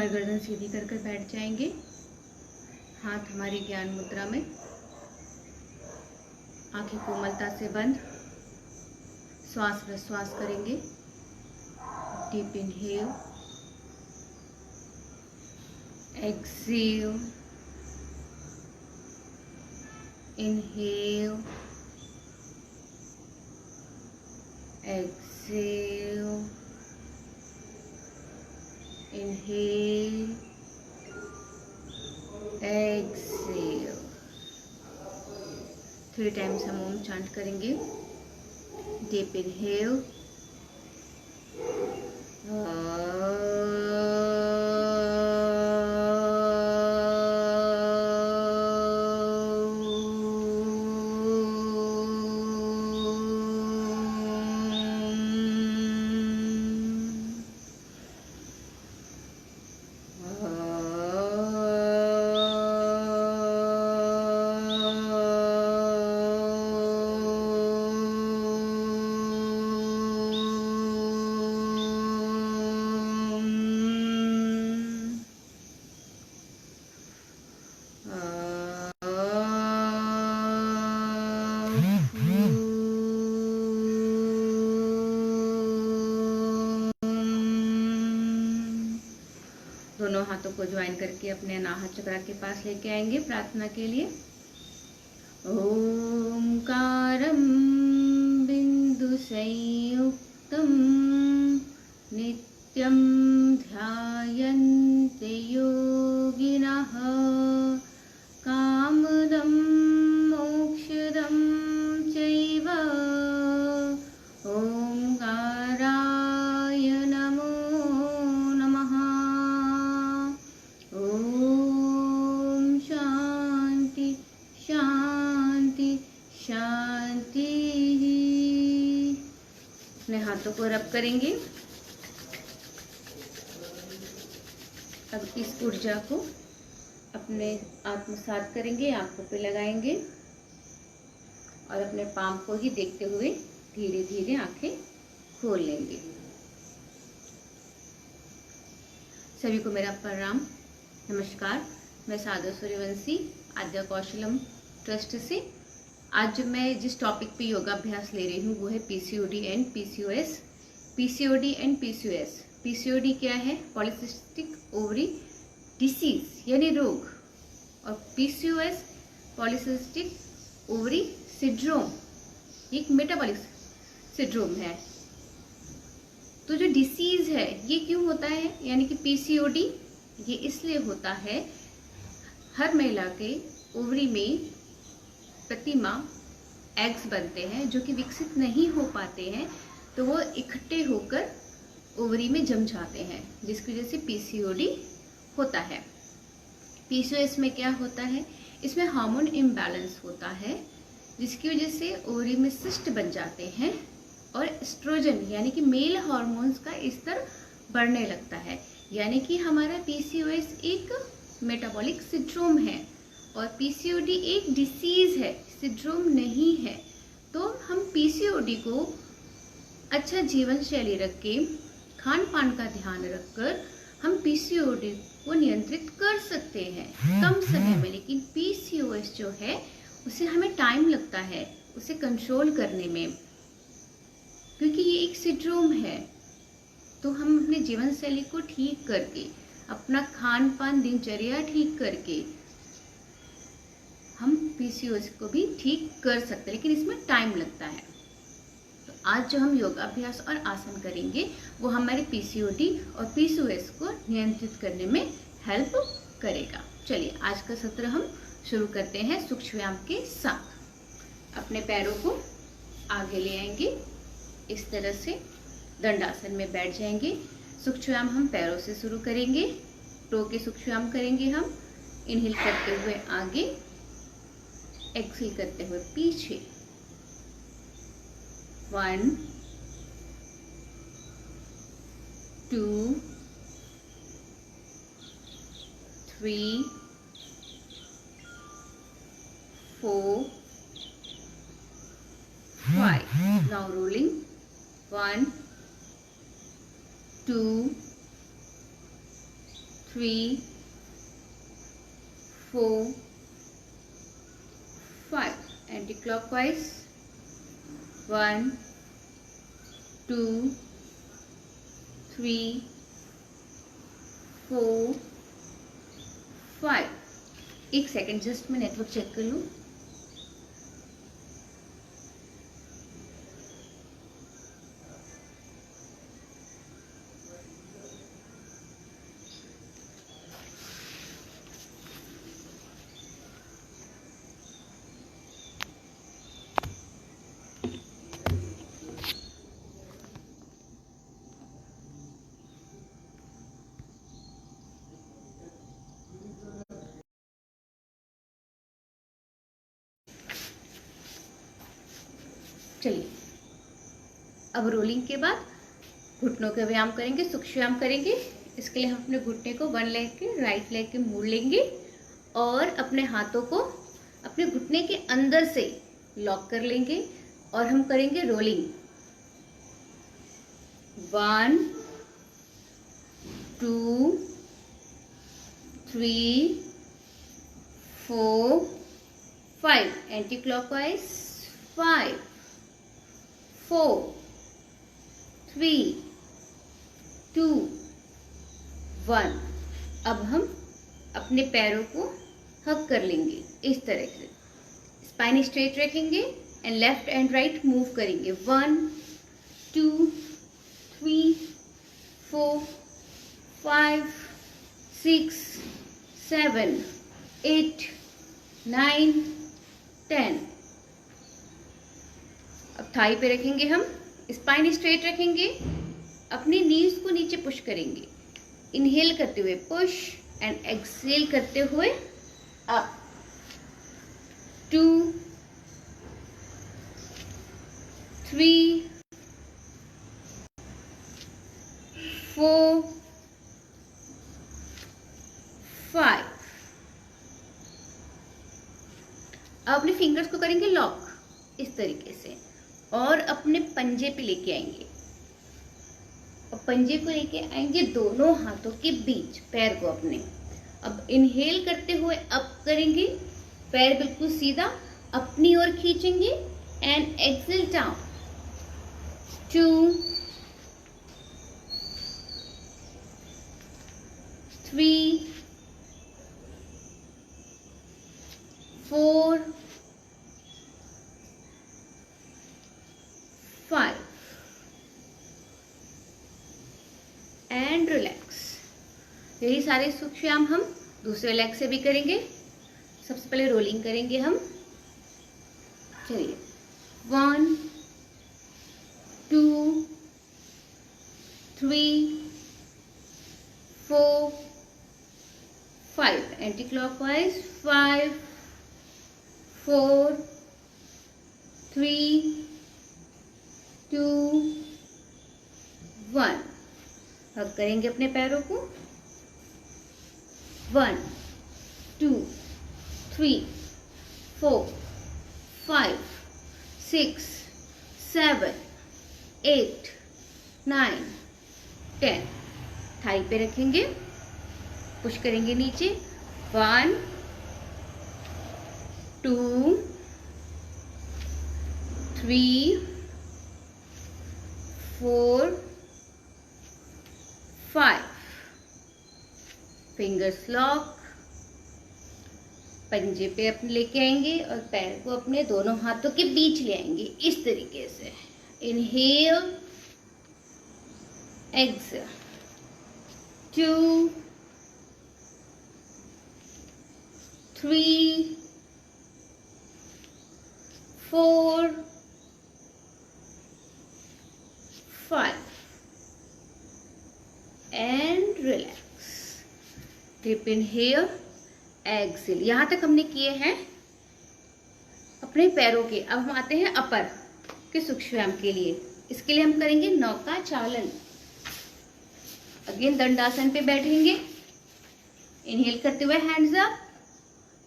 कमर गर्दन सीधी कर कर बैठ जाएंगे। हाथ हमारी ज्ञान मुद्रा में, आंखें कोमलता से बंद। श्वास प्रश्वास करेंगे। Deep inhale, exhale, inhale, exhale, inhale, exhale. 3 times हम ओम चांट करेंगे। डीप इनहेल, दोनों हाथों को ज्वाइन करके अपने अनाहत चक्र के पास लेके आएंगे प्रार्थना के लिए। ओंकारं बिंदु संयुक्तं नित्यं ध्यायन्ते योगिनः कामदं मोक्षदं चैव। ओंकाराय नमो नमः। ओम शांति शांति शांति। अपने हाथों को रब करेंगे। अब इस ऊर्जा को अपने आत्मसात करेंगे, आंखों पे लगाएंगे और अपने पाम को ही देखते हुए धीरे धीरे आंखें खोल लेंगे। सभी को मेरा प्रणाम, नमस्कार। मैं साधु सूर्यवंशी आद्या कौशलम ट्रस्ट से आज मैं जिस टॉपिक पे योगाभ्यास ले रही हूँ वो है PCOD and PCOS. PCOD and PCOS. PCOD क्या है? पॉलीसिस्टिक ओवरी डिसीज यानी रोग, और पीसीओएस पॉलीसिस्टिक ओवरी सिंड्रोम, एक मेटाबॉलिक सिंड्रोम है। तो जो डिसीज है ये क्यों होता है, यानी कि पीसीओडी ये इसलिए होता है हर महिला के ओवरी में प्रति माह एग्स बनते हैं जो कि विकसित नहीं हो पाते हैं, तो वो इकट्ठे होकर ओवरी में जम जाते हैं, जिसकी वजह से पीसीओडी होता है। पीसीओएस में क्या होता है? इसमें हार्मोन इम्बैलेंस होता है, जिसकी वजह से ओवरी में सिस्ट बन जाते हैं और एस्ट्रोजन यानी कि मेल हार्मोन्स का स्तर बढ़ने लगता है। यानी कि हमारा पीसीओएस एक मेटाबॉलिक सिंड्रोम है और पीसीओडी एक डिसीज है, सिंड्रोम नहीं है। तो हम पीसीओडी को अच्छा जीवन शैली रख के, खान पान का ध्यान रखकर हम पीसीओडी को नियंत्रित कर सकते हैं कम समय में। लेकिन पीसीओएस जो है उसे हमें टाइम लगता है उसे कंट्रोल करने में, क्योंकि ये एक सिंड्रोम है। तो हम अपने जीवन शैली को ठीक करके, अपना खान पान दिनचर्या ठीक करके हम पीसीओएस को भी ठीक कर सकते हैं, लेकिन इसमें टाइम लगता है। तो आज जो हम योगाभ्यास और आसन करेंगे वो हमारे पीसीओडी और पीसीओएस को नियंत्रित करने में हेल्प करेगा। चलिए आज का सत्र हम शुरू करते हैं सूक्ष्म व्यायाम के साथ। अपने पैरों को आगे ले आएंगे, इस तरह से दंडासन में बैठ जाएंगे। सूक्ष्म व्यायाम हम पैरों से शुरू करेंगे। टो के सूक्ष्म व्यायाम करेंगे हम। इनहेल करते हुए आगे, एक्सहेल करते हुए पीछे। 1 2 3 4 5. Now rolling. 1 2 3, 4, 5. Anti-clockwise. 1, 2, 3, 4, 5. एक सेकेंड, जस्ट मैं नेटवर्क चेक कर लूँ। चलिए, अब रोलिंग के बाद घुटनों का व्यायाम करेंगे, सूक्ष्म व्यायाम करेंगे। इसके लिए हम अपने घुटने को वन लेग के राइट लेग के मोड़ लेंगे और अपने हाथों को अपने घुटने के अंदर से लॉक कर लेंगे और हम करेंगे रोलिंग। 1, 2, 3, 4, 5. Anti clockwise. 5, 4, 3, 2, 1. अब हम अपने पैरों को हक कर लेंगे इस तरह से। स्पाइन स्ट्रेट रखेंगे and left and right move करेंगे। 1, 2, 3, 4, 5, 6, 7, 8, 9, 10. अब थाई पे रखेंगे, हम स्पाइन स्ट्रेट रखेंगे, अपनी नीज को नीचे पुश करेंगे। इनहेल करते हुए पुश एंड एक्सहेल करते हुए अप। 2, 3, 4, 5. अब अपने फिंगर्स को करेंगे लॉक इस तरीके से और अपने पंजे पे लेके आएंगे और पंजे को लेके आएंगे दोनों हाथों के बीच, पैर को अपने। अब इनहेल करते हुए अप करेंगे, पैर बिल्कुल सीधा अपनी ओर खींचेंगे and exhale down. 2, 3, 4, 5 and relax. यही सारे सूक्ष्म व्यायाम हम दूसरे लेग से भी करेंगे। सबसे पहले रोलिंग करेंगे हम। चलिए, 1, 2, 3, 4, 5. Anti clockwise. 5, 4, 3, 2, 1. अब करेंगे अपने पैरों को। 1, 2, 3, 4, 5, 6, 7, 8, 9, 10. थाई पे रखेंगे, पुश करेंगे नीचे। 1, 2, 3, 4, 5. फिंगर्स लॉक, पंजे पे अपने लेके आएंगे और पैर को अपने दोनों हाथों के बीच ले आएंगे इस तरीके से। Inhale, exhale. 2, 3, 4, 5 and relax. Deep inhale, exhale. यहां तक हमने किए हैं अपने पैरों के। अब हम आते हैं अपर के सूक्ष्म व्यायाम के लिए। इसके लिए हम करेंगे नौका चालन। अगेन दंडासन पे बैठेंगे। इनहेल करते हुए हैंड्स अप,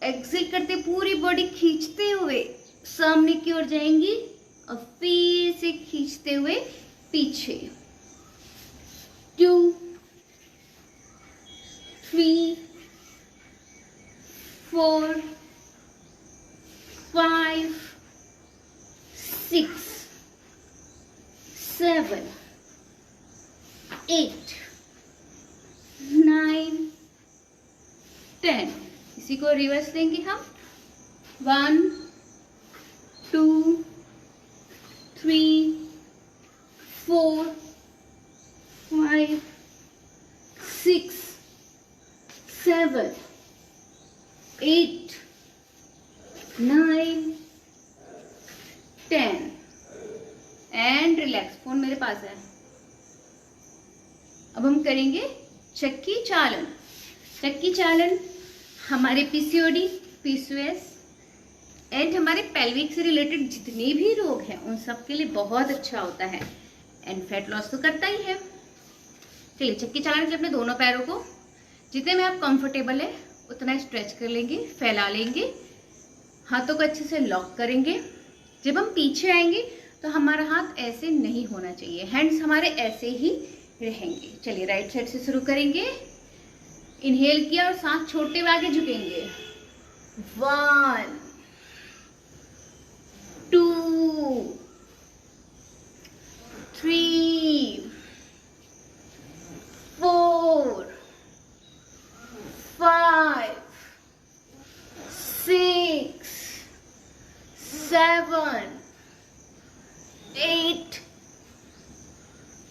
एक्सहेल करते पूरी बॉडी खींचते हुए सामने की ओर जाएंगी और फिर से खींचते हुए पीछे। 2, 3, 4, 5, 6, 7, 8, 9, 10. इसी को रिवर्स लेंगे हम. 1, 2, 3, 4, 5, 6, 7, 8, 9, 10. And relax. फोन मेरे पास है. अब हम करेंगे चक्की चालन. चक्की चालन हमारे पीसीओडी, पीसीओएस एंड हमारे पेल्विक से रिलेटेड जितने भी रोग हैं उन सब के लिए बहुत अच्छा होता है. एंड फैट लॉस तो करता ही है. चलिए चक्की चालन के लिए अपने दोनों पैरों को जितने में आप कंफर्टेबल है उतना स्ट्रेच कर लेंगे, फैला लेंगे. हाथों को अच्छे से लॉक करेंगे. जब हम पीछे आएंगे तो हमारा हाथ ऐसे नहीं होना चाहिए. हैंड्स हमारे ऐसे ही रहेंगे. चलिए राइट साइड से शुरू करेंगे. इनहेल किया और सांस छोड़ते हुए आगे झुकेंगे. 1, 2, 3, 4, 5, 6, 7, 8,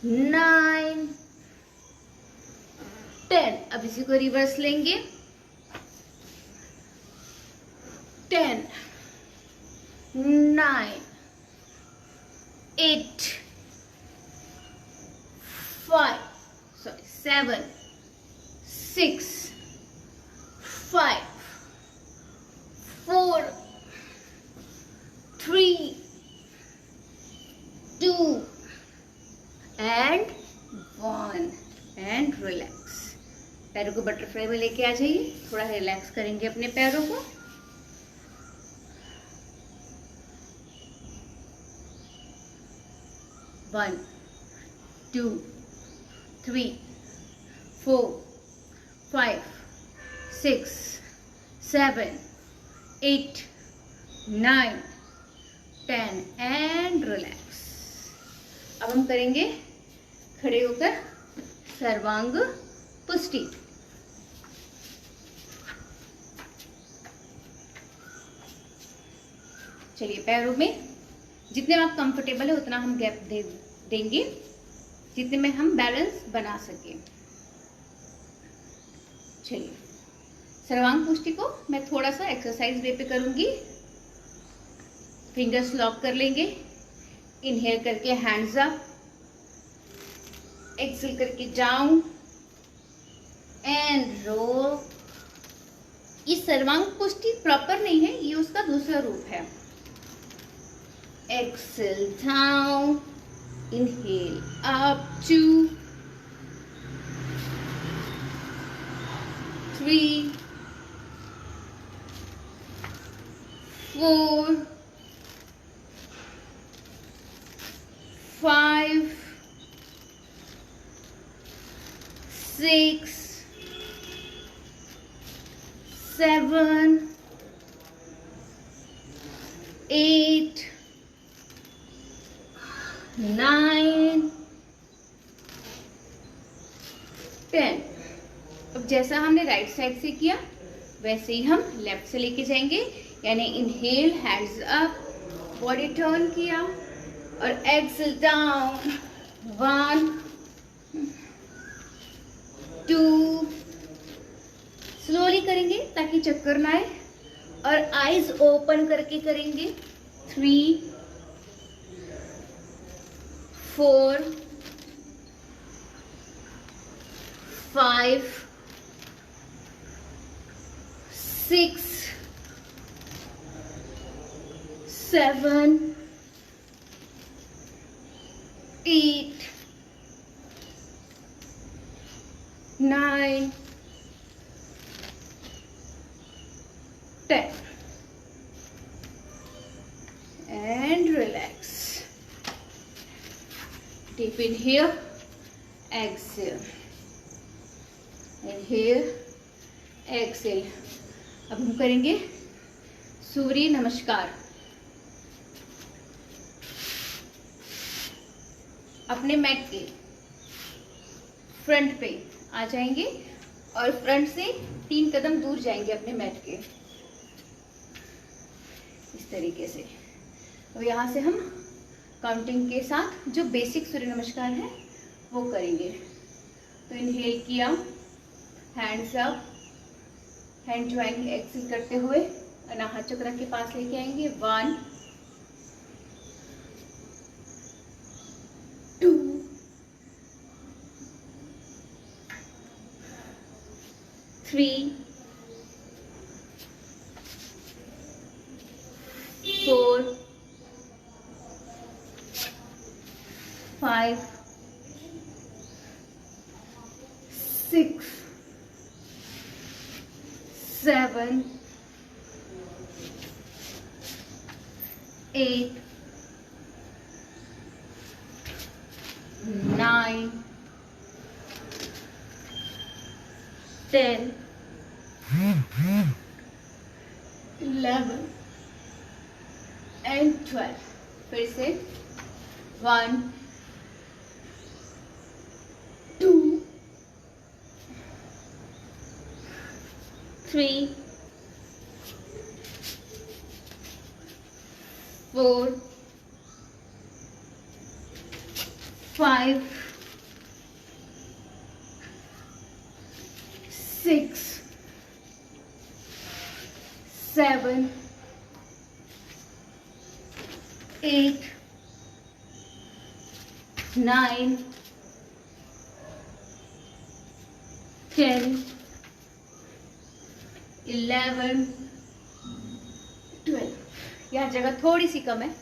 9, 10. अब इसी को रिवर्स लेंगे. 10, 9, 8, 7, 6, 5, 4, 3, 2 and 1. And relax. पैरों को बटरफ्लाई में लेके आ जाइए. थोड़ा रिलैक्स करेंगे अपने पैरों को. One, 2, 3, 4, 5, 6, 7, 8, 9, 10 and relax. अब हम करेंगे खड़े होकर सर्वांग पुष्टि. चलिए पैरों में जितने में आप कंफर्टेबल है उतना हम गैप देंगे जितने में हम बैलेंस बना सके. चलिए सर्वांग पुष्टि को मैं थोड़ा सा एक्सरसाइज वे पे करूंगी. फिंगर्स लॉक कर लेंगे. इनहेल करके हैंड्स अप, एक्सेल करके डाउन एंड रोल. ये सर्वांग पुष्टि प्रॉपर नहीं है, ये उसका दूसरा रूप है. Exhale down, inhale up 2, 3, 4, 5, 6, 7, 8, 9, 10. अब जैसा हमने राइट साइड से किया वैसे ही हम लेफ्ट से लेके जाएंगे. यानी inhale, hands up, body turn किया और एक्सेल डाउन. 1, 2, स्लोली करेंगे ताकि चक्कर ना आए और आईज ओपन करके करेंगे. 3, 4, 5, 6, 7, 8, 9, 10 and relax. Deep inhale, exhale. Inhale, exhale. अब हम करेंगे सूर्य नमस्कार। अपने मैट के फ्रंट पे आ जाएंगे और फ्रंट से 3 कदम दूर जाएंगे अपने मैट के, इस तरीके से। अब यहाँ से हम काउंटिंग के साथ जो बेसिक सूर्य नमस्कार है वो करेंगे। तो इनहेल किया, hands up, hand join exhale करते हुए अनाहत चक्र के पास लेके आएंगे। 1 2 3 4 5 6 7 8 9 10 11 and 12। फिर से 1 2 3 4 5 6 7 8 9 10 11 12। यहाँ जगह थोड़ी सी कम है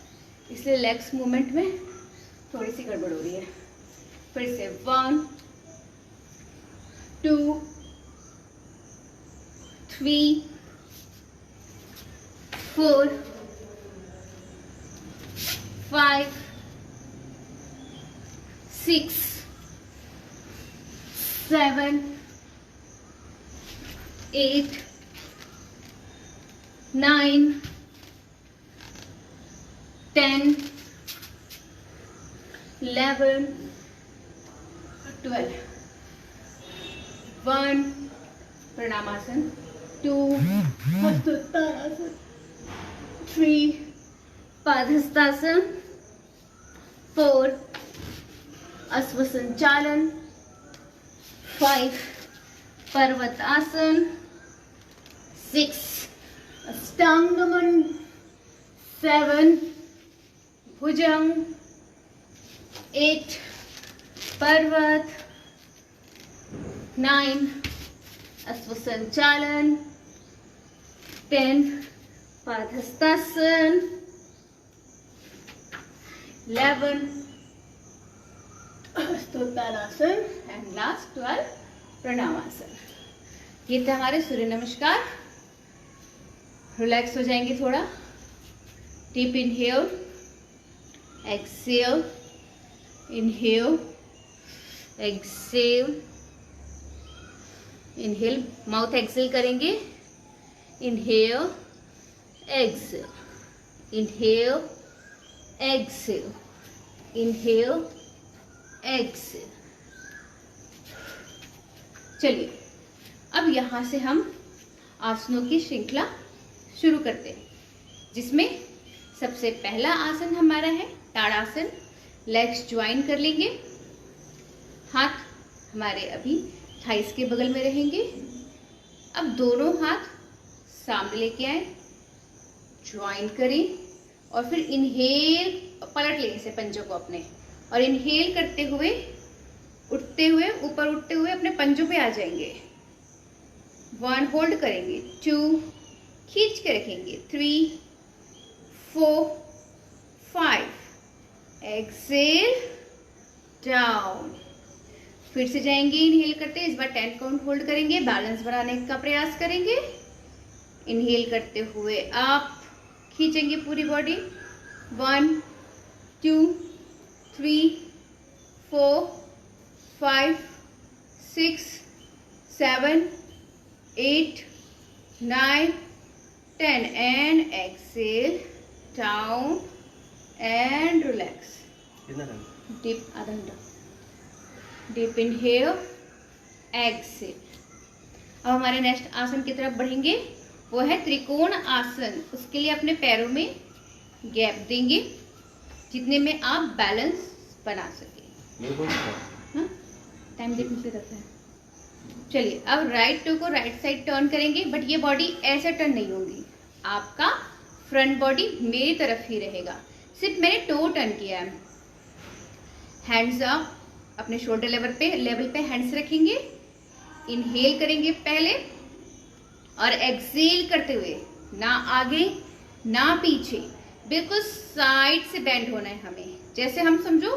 इसलिए लेग्स मूवमेंट में थोड़ी सी गड़बड़ हो रही है। फिर से 1 2 3 4 5 6 7 8 9 10 11 12। 1 प्रणामासन, 2 हस्तोत्तानासन, 3 पादहस्तासन, 4 अश्वसंचालन, 5 पर्वत आसन, 6 अष्टांग नमन, 7 भुजंग, 8 पर्वत, 9 अश्वसंचालन, 10 पादहस्तासन, 11 हस्तोत्तानासन एंड लास्ट 12 प्रणामासन। ये थे हमारे सूर्य नमस्कार। रिलैक्स हो जाएंगे थोड़ा। Deep inhale, exhale, inhale, exhale, inhale, mouth exhale करेंगे। Inhale, exhale, inhale, exhale, inhale, exhale. चलिए अब यहां से हम आसनों की श्रृंखला शुरू करते हैं, जिसमें सबसे पहला आसन हमारा है ताड़ासन। लेग्स ज्वाइन कर लेंगे, हाथ हमारे अभी थाइस के बगल में रहेंगे। अब दोनों हाथ सामने लेके आए, ज्वाइन करें और फिर इनहेल, पलट लेंगे से पंजों को अपने, और इनहेल करते हुए उठते हुए ऊपर उठते हुए अपने पंजों पे आ जाएंगे। 1 होल्ड करेंगे, 2 खींच के रखेंगे, 3 4 5 एक्सेल डाउन। फिर से जाएंगे इनहेल करते, इस बार 10 काउंट होल्ड करेंगे, बैलेंस बनाने का प्रयास करेंगे। इनहेल करते हुए आप खींचेंगे पूरी body, 1 2 3 4 5 6 7 8, 9, 10 and exhale down and relax. Deep आधा घंटा. Deep inhale, exhale. अब हमारे नेक्स्ट आसन की तरफ बढ़ेंगे, वो है त्रिकोण आसन. उसके लिए अपने पैरों में गैप देंगे जितने में आप बैलेंस बना सके. टाइम देखने से रहता है. चलिए अब राइट टू को राइट साइड टर्न करेंगे, बट ये बॉडी ऐसे टर्न नहीं होगी. आपका फ्रंट बॉडी मेरी तरफ ही रहेगा. सिर्फ मैंने टो टर्न किया है. हैंड्स अप, अपने शोल्डर लेवल पे हैंड्स रखेंगे. इनहेल करेंगे पहले और एक्सहेल करते हुए ना आगे ना पीछे, बिल्कुल साइड से बेंड होना है हमें. जैसे हम समझो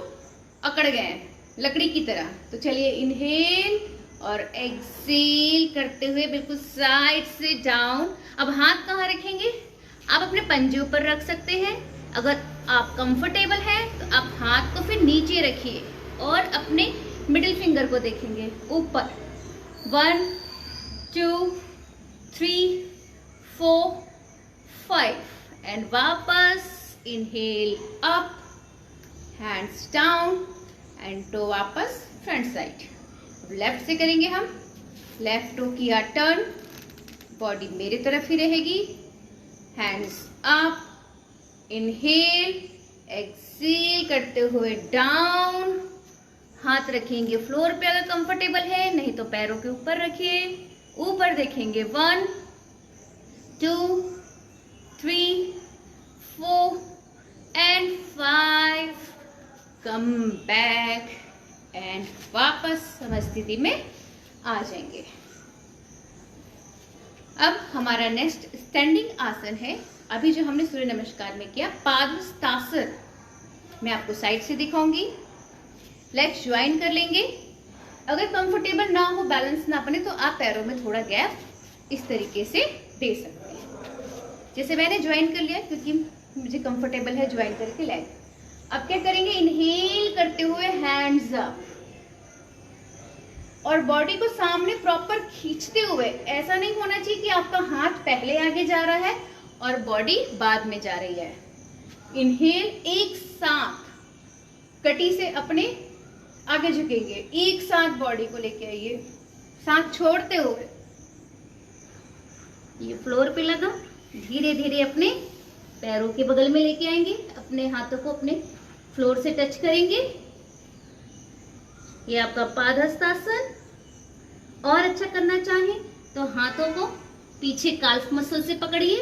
अकड़ गए हैं लकड़ी की तरह. तो चलिए इनहेल और एक्सहेल करते हुए बिल्कुल साइड से डाउन. अब हाथ कहाँ रखेंगे? आप अपने पंजे ऊपर रख सकते हैं. अगर आप कंफर्टेबल हैं तो आप हाथ को फिर नीचे रखिए और अपने मिडिल फिंगर को देखेंगे ऊपर. 1, 2, 3, 4, 5 एंड वापस inhale up, hands down and toe वापस फ्रंट साइड. लेफ्ट से करेंगे हम. लेफ्ट टो किया टर्न, बॉडी मेरी तरफ ही रहेगी. हैंड्स अप, इनहेल, एक्सहेल करते हुए डाउन. हाथ रखेंगे फ्लोर पे अगर कंफर्टेबल है, नहीं तो पैरों के ऊपर रखिए. ऊपर देखेंगे. 1, 2, 3, 4 एंड 5. कम बैक एंड वापस समस्थिति में आ जाएंगे. अब हमारा नेक्स्ट स्टैंडिंग आसन है. अभी जो हमने सूर्य नमस्कार में किया पादहस्तासन, मैं आपको साइड से दिखाऊंगी. लेग्स ज्वाइन कर लेंगे. अगर कंफर्टेबल ना हो, बैलेंस ना बने, तो आप पैरों में थोड़ा गैप इस तरीके से दे सकते हैं. जैसे मैंने ज्वाइन कर लिया क्योंकि मुझे कंफर्टेबल है ज्वाइन करके लेग. अब क्या करेंगे? इनहेल करते हुए हैंड्स अप और बॉडी को सामने प्रॉपर खींचते हुए. ऐसा नहीं होना चाहिए कि आपका हाथ पहले आगे जा रहा है और बॉडी बाद में जा रही है. इनहेल, एक साथ कटी से अपने आगे झुकेंगे. एक साथ बॉडी को लेके आइए, साथ छोड़ते हुए. ये फ्लोर पे लगा. धीरे धीरे अपने पैरों के बगल में लेके आएंगे. अपने हाथों को अपने फ्लोर से टच करेंगे. ये आपका पादहस्तासन. और अच्छा करना चाहें तो हाथों को पीछे काल्फ मसल से पकड़िए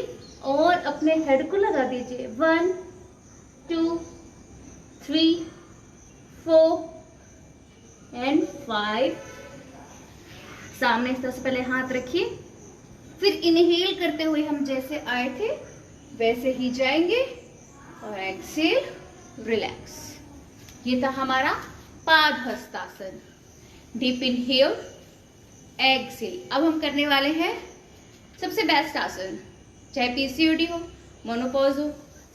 और अपने हेड को लगा दीजिए. 1, 2, 3, 4 एंड 5. सामने इस तरह से पहले हाथ रखिए. फिर इनहेल करते हुए हम जैसे आए थे वैसे ही जाएंगे और एक्सहेल, रिलैक्स. ये था हमारा पादहस्तासन. Deep inhale, exhale. अब हम करने वाले हैं सबसे बेस्ट आसन. चाहे पीसीओडी हो, मोनोपॉज हो,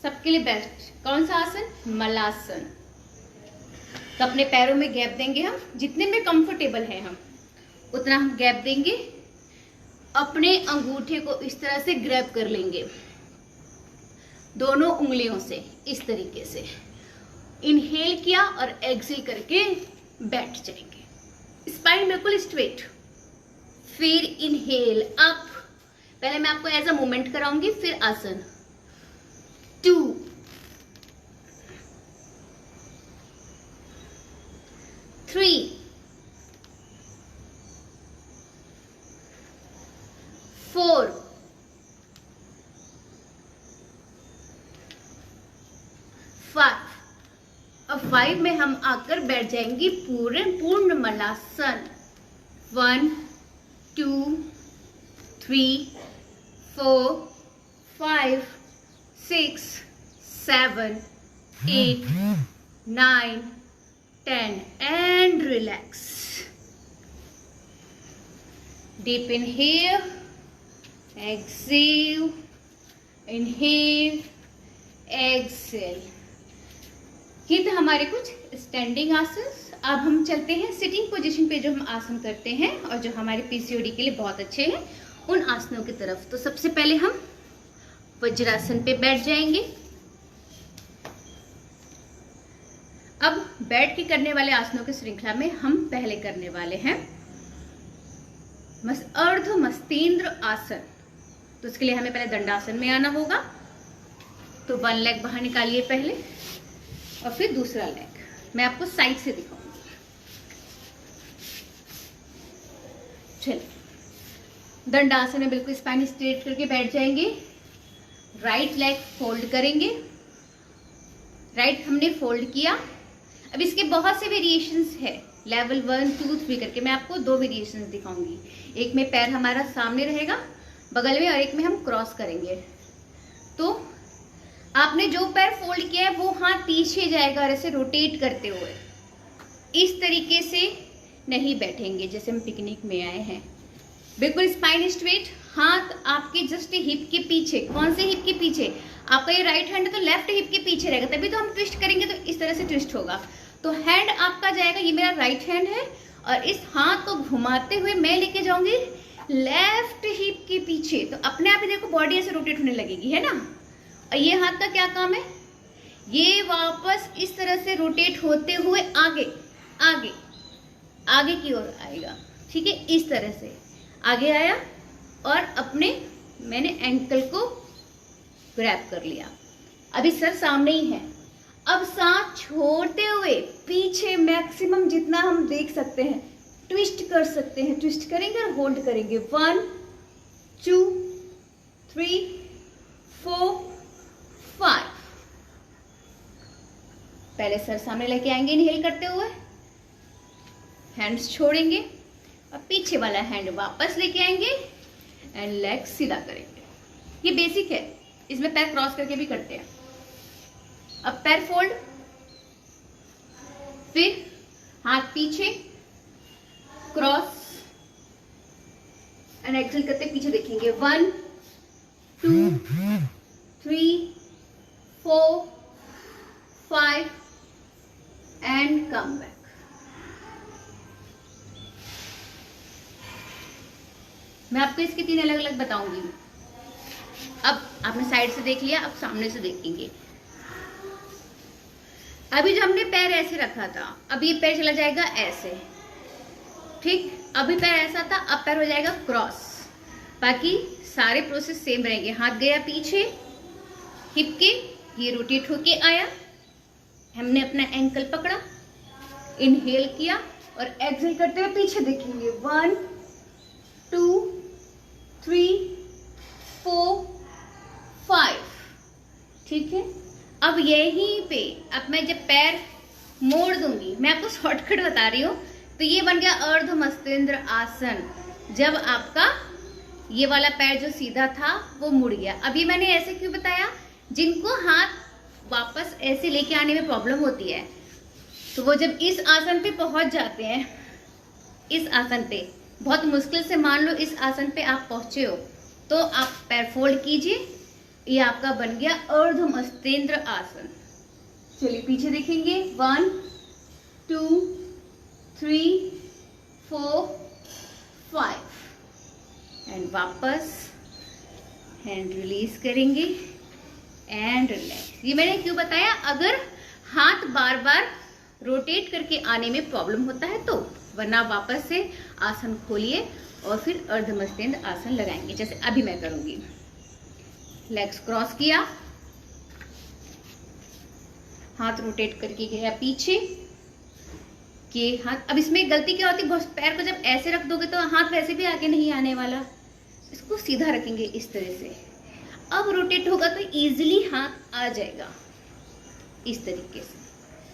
सबके लिए बेस्ट कौन सा आसन? मलासन. तो अपने पैरों में गैप देंगे हम. जितने में कंफर्टेबल है हम उतना हम गैप देंगे. अपने अंगूठे को इस तरह से ग्रैब कर लेंगे दोनों उंगलियों से इस तरीके से. इनहेल किया और एक्सहेल करके बैठ जाएंगे. स्पाइन बिल्कुल स्ट्रेट. फिर इनहेल अप. पहले मैं आपको एज अ मूवमेंट कराऊंगी, फिर आसन. 2, 3, 4, 5. अब 5 में हम आकर बैठ जाएंगे पूर्ण malasana. 1, 2, 3, 4, 5, 6, 7, 8, 9, 10 and relax. Deep inhale, exhale, inhale, exhale. ये तो हमारे कुछ स्टैंडिंग आसन. अब हम चलते हैं सिटिंग पोजीशन पे जो हम आसन करते हैं और जो हमारे पीसीओडी के लिए बहुत अच्छे हैं, उन आसनों की तरफ। तो सबसे पहले हम वज्रासन पे बैठ जाएंगे। अब बैठ के करने वाले आसनों की श्रृंखला में हम पहले करने वाले हैं अर्ध मस्तेंद्र आसन। तो इसके लिए हमें पहले दंडासन में आना होगा। तो वन लेग बाहर निकालिए पहले और फिर दूसरा लेग मैं आपको साइड से दिखाऊंगी। चलिए, दंडासन में बिल्कुल स्पाइन स्ट्रेट करके बैठ जाएंगे। राइट लेग फोल्ड करेंगे। राइट हमने फोल्ड किया। अब इसके बहुत से वेरिएशंस है, लेवल 1, 2, 3 करके। मैं आपको 2 वेरिएशंस दिखाऊंगी। एक में पैर हमारा सामने रहेगा बगल में, और एक में हम क्रॉस करेंगे। तो आपने जो पैर फोल्ड किया है वो हाथ पीछे जाएगा और ऐसे रोटेट करते हुए। इस तरीके से नहीं बैठेंगे जैसे हम पिकनिक में आए हैं। बिल्कुल स्पाइन स्ट्रेट, हाथ आपके जस्ट हिप के पीछे। कौन से हिप के पीछे? आपका ये राइट हैंड है तो लेफ्ट हिप के पीछे रहेगा, तभी तो हम ट्विस्ट करेंगे तो इस तरह से ट्विस्ट होगा। तो हैंड आपका जाएगा, ये मेरा राइट हैंड है, और इस हाथ को घुमाते हुए मैं लेके जाऊंगी लेफ्ट हिप के पीछे। तो अपने आप ही देखो बॉडी ऐसे रोटेट होने लगेगी, है ना। और ये हाथ का क्या काम है? ये वापस इस तरह से रोटेट होते हुए आगे आगे आगे की ओर आएगा। ठीक है, इस तरह से आगे आया और मैंने एंकल को ग्रैब कर लिया। अभी सर सामने ही है। अब सांस छोड़ते हुए पीछे मैक्सिमम जितना हम देख सकते हैं ट्विस्ट कर सकते हैं। ट्विस्ट करेंगे और होल्ड करेंगे। 1, 2, 3, 4, 5। पहले सर सामने लेके आएंगे इनहेल करते हुए, हैंड्स छोड़ेंगे और पीछे वाला हैंड वापस लेके आएंगे एंड लेग सीधा करेंगे। ये बेसिक है, इसमें पैर क्रॉस करके भी करते हैं। अब पैर फोल्ड, फिर हाथ पीछे, क्रॉस एंड एक्सेल करते पीछे देखेंगे। 1, 2, 3, 4, 5 एंड कम बैक। मैं आपको इसके 3 अलग अलग बताऊंगी। अब आपने साइड से देख लिया, अब सामने से देखेंगे। अभी जो हमने पैर ऐसे रखा था, अब ये पैर चला जाएगा ऐसे। ठीक, अभी पैर ऐसा था, अब पैर हो जाएगा क्रॉस। बाकी सारे प्रोसेस सेम रहेंगे। हाथ गया पीछे हिप के, ये रोटेट होके आया, हमने अपना एंकल पकड़ा, इनहेल किया और एक्सहेल करते हुए पीछे देखेंगे। 1, 2, 3, 4, 5। ठीक है, अब यहीं पे अब मैं जब पैर मोड़ दूंगी, मैं आपको शॉर्टकट बता रही हूँ, तो ये बन गया अर्ध मस्तेंद्र आसन। जब आपका ये वाला पैर जो सीधा था वो मुड़ गया। अब ये मैंने ऐसे क्यों बताया? जिनको हाथ वापस ऐसे लेके आने में प्रॉब्लम होती है, तो वो जब इस आसन पे पहुंच जाते हैं, इस आसन पे बहुत मुश्किल से, मान लो इस आसन पे आप पहुंचे हो, तो आप पैर फोल्ड कीजिए, ये आपका बन गया अर्ध मस्तेंद्र आसन। चलिए पीछे देखेंगे। 1, 2, 3, 4, 5 एंड वापस हैंड रिलीज करेंगे एंड रिलैक्स। ये मैंने क्यों बताया? अगर हाथ बार बार रोटेट करके आने में प्रॉब्लम होता है तो, वरना वापस से आसन खोलिए और फिर अर्ध मस्तेंद्र आसन लगाएंगे जैसे अभी मैं करूंगी। लेग्स क्रॉस किया, हाथ रोटेट करके गया पीछे के हाथ। अब इसमें गलती क्या होती है, बहुत पैर को जब ऐसे रख दोगे तो हाथ वैसे भी आगे नहीं आने वाला। इसको सीधा रखेंगे इस तरह से। अब रोटेट होगा तो इजीली हाथ आ जाएगा इस तरीके से।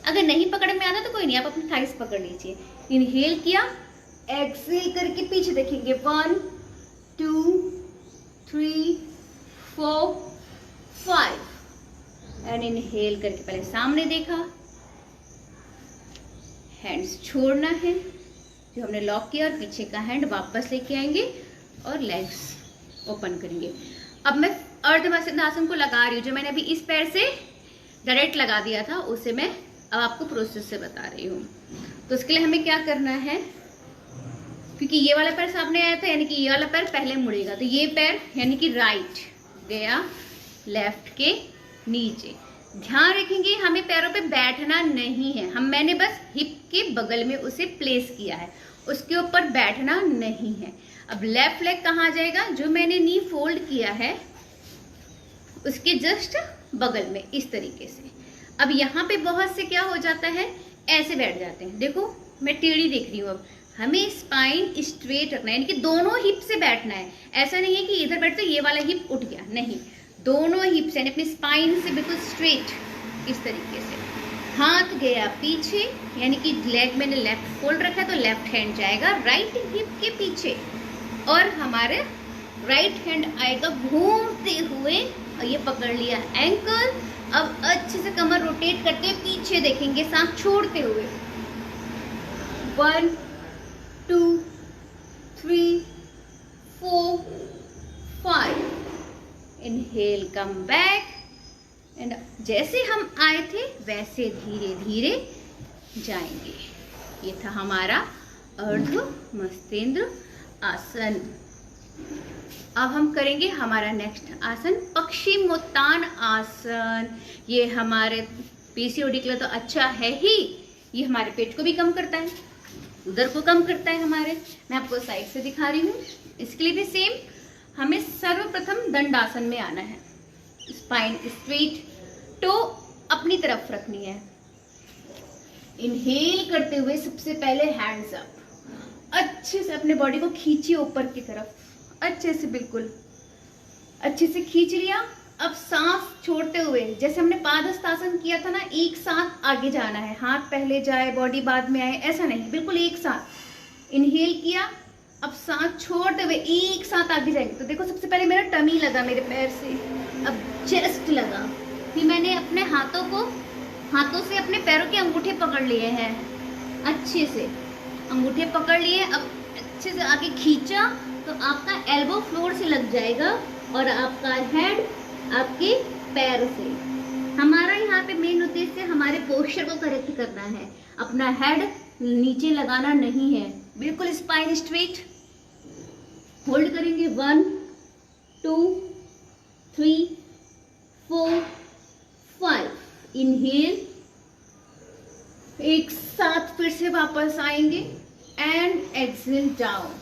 अगर नहीं पकड़ में आता तो कोई नहीं, आप अपनी थाइस पकड़ लीजिए। इनहेल किया, एक्सहेल करके पीछे देखेंगे। 1, 2, 3, 4, 5 एंड इनहेल करके पहले सामने देखा, हैंड्स छोड़ना है जो हमने लॉक किया, और पीछे का हैंड वापस लेके आएंगे और लेग्स ओपन करेंगे। अब मैं अर्ध मस्तेंद्र आसन को लगा रही हूँ, जो मैंने अभी इस पैर से डायरेक्ट लगा दिया था उसे मैं अब आपको प्रोसेस से बता रही हूँ। तो इसके लिए हमें क्या करना है, क्योंकि ये वाला पैर सामने आया था, यानी कि ये वाला पैर पहले मुड़ेगा, तो ये पैर यानी कि राइट गया लेफ्ट के नीचे। ध्यान रखेंगे हमें पैरों पे बैठना नहीं है, मैंने बस हिप के बगल में उसे प्लेस किया है, उसके ऊपर बैठना नहीं है। अब लेफ्ट लेग कहाँ जाएगा, जो मैंने नी फोल्ड किया है उसके जस्ट बगल में, इस तरीके से। अब यहाँ पे बहुत से क्या हो जाता है, ऐसे बैठ जाते हैं। देखो मैं टेढ़ी देख रही हूँ। अब हमें स्पाइन स्ट्रेट रखना है, यानी कि दोनों हिप से बैठना है। ऐसा नहीं है कि इधर बैठते ये वाला हिप उठ गया, नहीं, दोनों हिप से अपनी स्पाइन से बिल्कुल स्ट्रेट, इस तरीके से। हाथ गया पीछे, यानी कि लेग मैंने लेफ्ट फोल्ड रखा है तो लेफ्ट हैंड जाएगा राइट हिप के पीछे, और हमारे राइट हैंड आएगा घूमते हुए, और ये पकड़ लिया एंकल। अब अच्छे से कमर रोटेट करते हुए पीछे देखेंगे, सांस छोड़ते हुए। 1 2 3 4 5। इनहेल, कम बैक, एंड जैसे हम आए थे वैसे धीरे धीरे जाएंगे। ये था हमारा अर्ध मस्तेंद्र आसन। अब हम करेंगे हमारा नेक्स्ट आसन, पश्चिमोत्तान आसन। ये हमारे पीसीओडी के लिए तो अच्छा है ही, ये हमारे पेट को भी कम करता है, उदर को कम करता है हमारे। मैं आपको साइड से दिखा रही हूँ। इसके लिए भी सेम, हमें सर्वप्रथम दंडासन में आना है। स्पाइन स्ट्रेट, टो अपनी तरफ रखनी है। इनहेल करते हुए सबसे पहले हैंड्स अप, अच्छे से अपने बॉडी को खींचिए ऊपर की तरफ, अच्छे से, बिल्कुल अच्छे से खींच लिया। अब सांस छोड़ते हुए, जैसे हमने पादहस्तासन किया था ना, एक साथ आगे जाना है, हाथ पहले जाए बॉडी बाद में आए, ऐसा नहीं, बिल्कुल एक साथ। इनहेल किया, अब सांस छोड़ते हुए एक साथ आगे जाएंगे। तो देखो सबसे पहले मेरा टमी लगा मेरे पैर से, अब चेस्ट लगा, फिर मैंने अपने हाथों से अपने पैरों के अंगूठे पकड़ लिए हैं, अच्छे से अंगूठे पकड़ लिए। अब अच्छे से आगे खींचा तो आपका एल्बो फ्लोर से लग जाएगा, और आपका हेड आपके पैर से। हमारा यहाँ पे मेन उद्देश्य हमारे पोस्चर को करेक्ट करना है, अपना हेड नीचे लगाना नहीं है, बिल्कुल स्पाइन स्ट्रेट। होल्ड करेंगे 1 2 3 4 5। इनहेल, एक साथ फिर से वापस आएंगे, एंड एक्सहेल डाउन।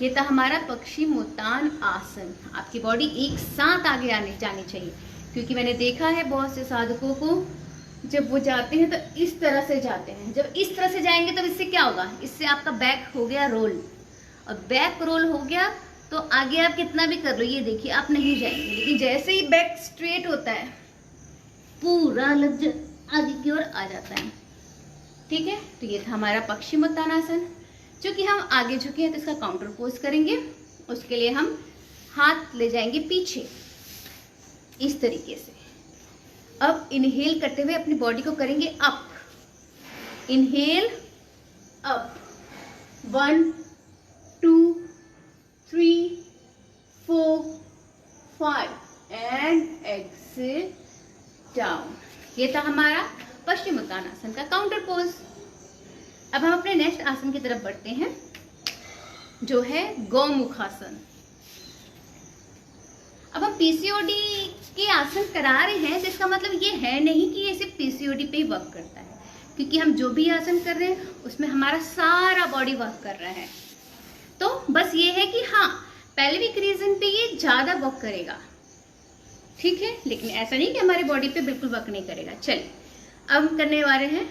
ये था हमारा पश्चिमोत्तान आसन। आपकी बॉडी एक साथ आगे जानी चाहिए, क्योंकि मैंने देखा है बहुत से साधकों को जब वो जाते हैं तो इस तरह से जाते हैं। जब इस तरह से जाएंगे तो इससे क्या होगा, इससे आपका बैक हो गया रोल, और बैक रोल हो गया तो आगे आप कितना भी कर लो, ये देखिए आप नहीं जाएंगे। लेकिन जैसे ही बैक स्ट्रेट होता है पूरा लग आगे की ओर आ जाता है। ठीक है, तो ये था हमारा पश्चिमोत्तानासन। चूंकि हम आगे झुके हैं तो इसका काउंटर पोज करेंगे। उसके लिए हम हाथ ले जाएंगे पीछे, इस तरीके से। अब इनहेल करते हुए अपनी बॉडी को करेंगे up. Inhale, up, 1 2 3 4 5, and exhale down. ये था हमारा पश्चिमोत्तानासन का काउंटर पोज। अब हम अपने नेक्स्ट आसन की तरफ बढ़ते हैं, जो है गौमुखासन। अब हम पीसीओडी के आसन करा रहे हैं, तो इसका मतलब ये है नहीं कि ये सिर्फ पीसीओडी पे ही वर्क करता है, क्योंकि हम जो भी आसन कर रहे हैं उसमें हमारा सारा बॉडी वर्क कर रहा है। तो बस ये है कि हाँ, पेल्विक रीजन पे ये ज्यादा वर्क करेगा, ठीक है, लेकिन ऐसा नहीं कि हमारी बॉडी पे बिल्कुल वर्क नहीं करेगा। चलिए अब हम करने वाले हैं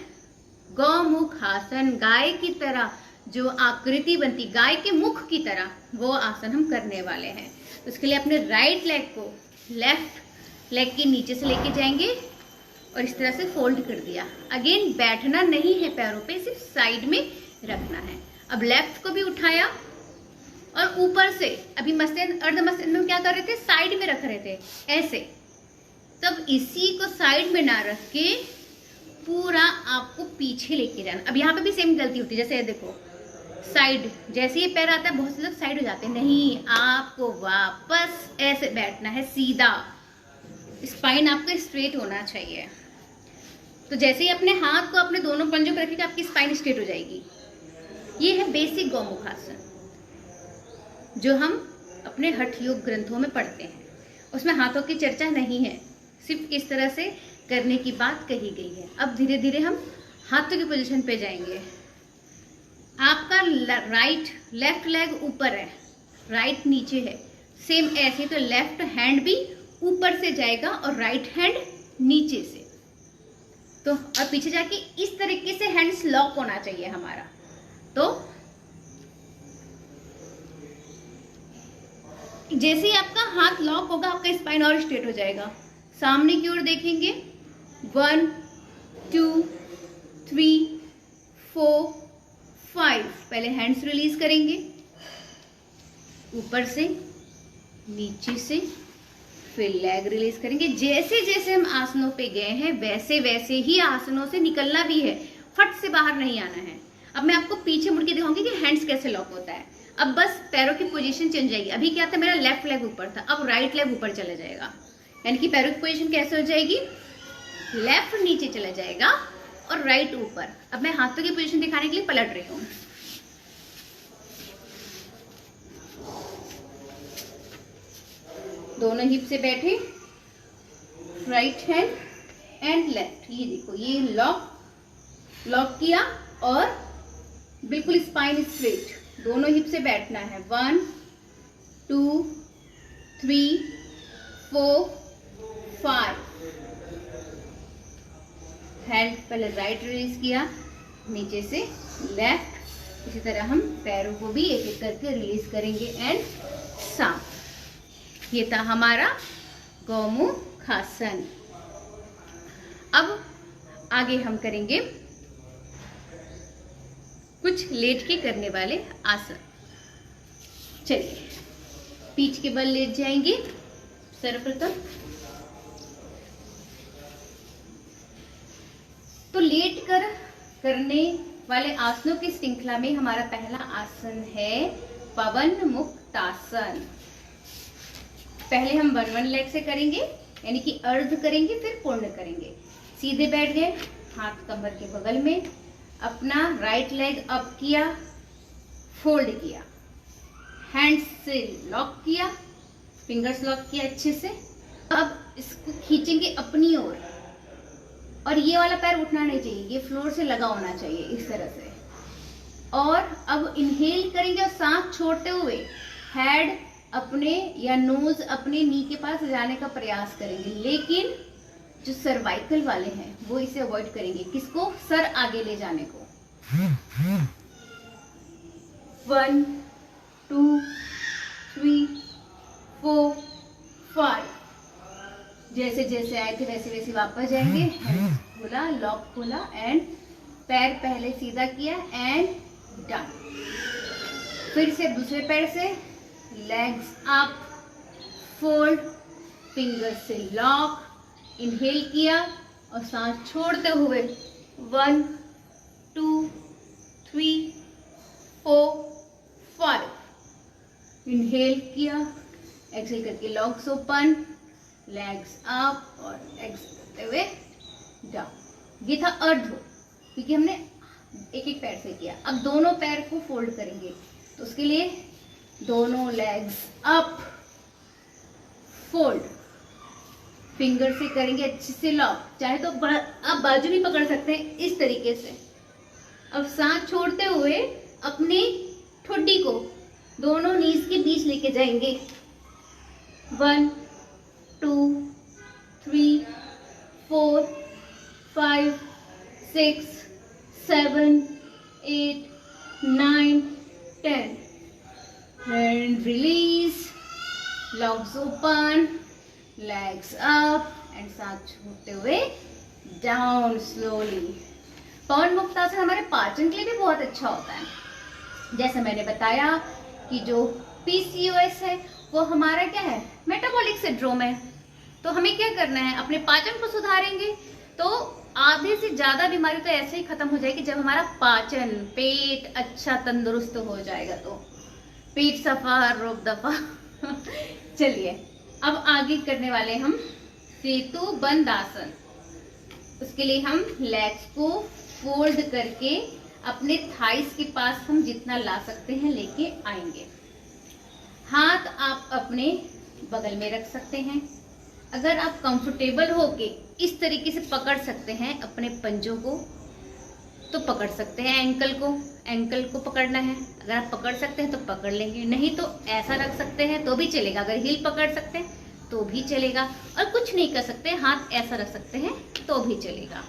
गौमुखासन। गाय की तरह जो आकृति बनती, गाय के मुख की तरह, वो आसन हम करने वाले हैं। तो उसके लिए अपने राइट लेग को लेफ्ट लेग के नीचे से लेके जाएंगे और इस तरह से फोल्ड कर दिया। अगेन बैठना नहीं है पैरों पे, सिर्फ साइड में रखना है। अब लेफ्ट को भी उठाया और ऊपर से, अभी मस्तिष्क अर्ध मस्तिष्क में क्या कर रहे थे, साइड में रख रहे थे ऐसे। तब इसी को साइड में ना रख के पूरा आपको पीछे लेके जाना। अब यहाँ पे भी सेम गलती होती है, जैसे देखो साइड, जैसे ये पैर आता है बहुत से लोग साइड हो जाते हैं, नहीं, आपको वापस ऐसे बैठना है सीधा, स्पाइन आपका स्ट्रेट होना चाहिए। तो जैसे ही अपने हाथ को अपने दोनों पंजों पर रखेगा आपकी स्पाइन स्ट्रेट हो जाएगी। ये है बेसिक गौमुखासन जो हम अपने हठ योग ग्रंथों में पढ़ते हैं। उसमें हाथों की चर्चा नहीं है, सिर्फ इस तरह से करने की बात कही गई है। अब धीरे धीरे हम हाथों की पोजीशन पे जाएंगे। आपका लेफ्ट लेग ऊपर है, राइट नीचे है, सेम ऐसे तो लेफ्ट हैंड भी ऊपर से जाएगा और राइट हैंड नीचे से। तो और पीछे जाके इस तरीके से हैंड्स लॉक होना चाहिए हमारा। तो जैसे ही आपका हाथ लॉक होगा, आपका स्पाइन और स्ट्रेट हो जाएगा। सामने की ओर देखेंगे, 1 2 3 4 5। पहले हैंड्स रिलीज करेंगे, ऊपर से नीचे से, फिर लेग रिलीज करेंगे। जैसे जैसे हम आसनों पे गए हैं वैसे वैसे ही आसनों से निकलना भी है, फट से बाहर नहीं आना है। अब मैं आपको पीछे मुड़ के दिखाऊंगी कि हैंड्स कैसे लॉक होता है। अब बस पैरों की पोजीशन चेंज जाएगी। अभी क्या था, मेरा लेफ्ट लेग ऊपर था, अब राइट लेग ऊपर चला जाएगा। यानी कि पैरों की पोजीशन कैसे हो जाएगी, लेफ्ट नीचे चला जाएगा और राइट ऊपर। अब मैं हाथों की पोजीशन दिखाने के लिए पलट रही हूँ। दोनों हिप से बैठे, राइट हैंड एंड लेफ्ट। ये देखो, ये लॉक किया और बिल्कुल स्पाइन स्ट्रेट। दोनों हिप से बैठना है। 1 2 3 4 5। हैंड पहले राइट रिलीज किया, नीचे से लेफ्ट। इसी तरह हम पैरों को भी एक एक करके रिलीज करेंगे एंड साम। ये था हमारा गौमुखासन। अब आगे हम करेंगे कुछ लेट के करने वाले आसन। चलिए, पीठ के बल लेट जाएंगे सर्वप्रथम। तो लेट कर करने वाले आसनों की श्रृंखला में हमारा पहला आसन है पवन मुक्तासन। पहले हम 1 लेग से करेंगे, यानी कि अर्ध करेंगे फिर पूर्ण करेंगे। सीधे बैठ गए, हाथ कमर के बगल में, अपना राइट लेग अप किया, फोल्ड किया, हैंड्स से लॉक किया, फिंगर्स लॉक किया अच्छे से। अब इसको खींचेंगे अपनी ओर और ये वाला पैर उठना नहीं चाहिए, ये फ्लोर से लगा होना चाहिए इस तरह से। और अब इनहेल करेंगे और सांस छोड़ते हुए हेड अपने या नोज अपने नी के पास जाने का प्रयास करेंगे, लेकिन जो सर्वाइकल वाले हैं वो इसे अवॉइड करेंगे। किसको? सर आगे ले जाने को। 1 2 3 4 5। जैसे जैसे आए थे वैसे वैसे वापस जाएंगे। हैंड्स खोला, लॉक खोला एंड पैर पहले सीधा किया एंड डन। फिर से दूसरे पैर से लेग्स अप, फोल्ड, फिंगर से लॉक, इनहेल किया और सांस छोड़ते हुए 1 2 3 4 5। इनहेल किया, एक्सहेल करके लॉक्स ओपन, लेग्स अप और एक्सहेल करते हुए डाउन। ये था अर्ध, क्योंकि हमने एक एक पैर से किया। अब दोनों पैर को फोल्ड करेंगे, तो उसके लिए दोनों लेग्स अप, फोल्ड, फिंगर से करेंगे अच्छे से लॉक। चाहे तो आप बाजू भी पकड़ सकते हैं इस तरीके से। अब सांस छोड़ते हुए अपनी ठुड्डी को दोनों नीज के बीच लेके जाएंगे। 1 2 3 4 5 6 7 8 9 10 and release, legs open, legs up and सांस छोड़ते हुए down slowly। पवन मुक्तासन हमारे पाचन के लिए भी बहुत अच्छा होता है। जैसे मैंने बताया कि जो PCOS है वो हमारा क्या है, मेटाबॉलिक सिंड्रोम है। तो हमें क्या करना है, अपने पाचन को सुधारेंगे तो आधे से ज्यादा बीमारी तो ऐसे ही खत्म हो जाएगी जब हमारा पाचन, पेट अच्छा तंदुरुस्त हो जाएगा। तो पेट सफा रोग दफा। चलिए, अब आगे करने वाले हम सेतु बंद आसन। उसके लिए हम लेग्स को फोल्ड करके अपने थाइस के पास हम जितना ला सकते हैं लेके आएंगे। हाथ आप अपने बगल में रख सकते हैं। अगर आप कंफर्टेबल होके इस तरीके से पकड़ सकते हैं अपने पंजों को तो पकड़ सकते हैं। एंकल को पकड़ना है, अगर आप पकड़ सकते हैं तो पकड़ लेंगे, नहीं तो ऐसा रख सकते हैं तो भी चलेगा। अगर हील पकड़ सकते हैं तो भी चलेगा, और कुछ नहीं कर सकते हाथ ऐसा रख सकते हैं तो भी चलेगा।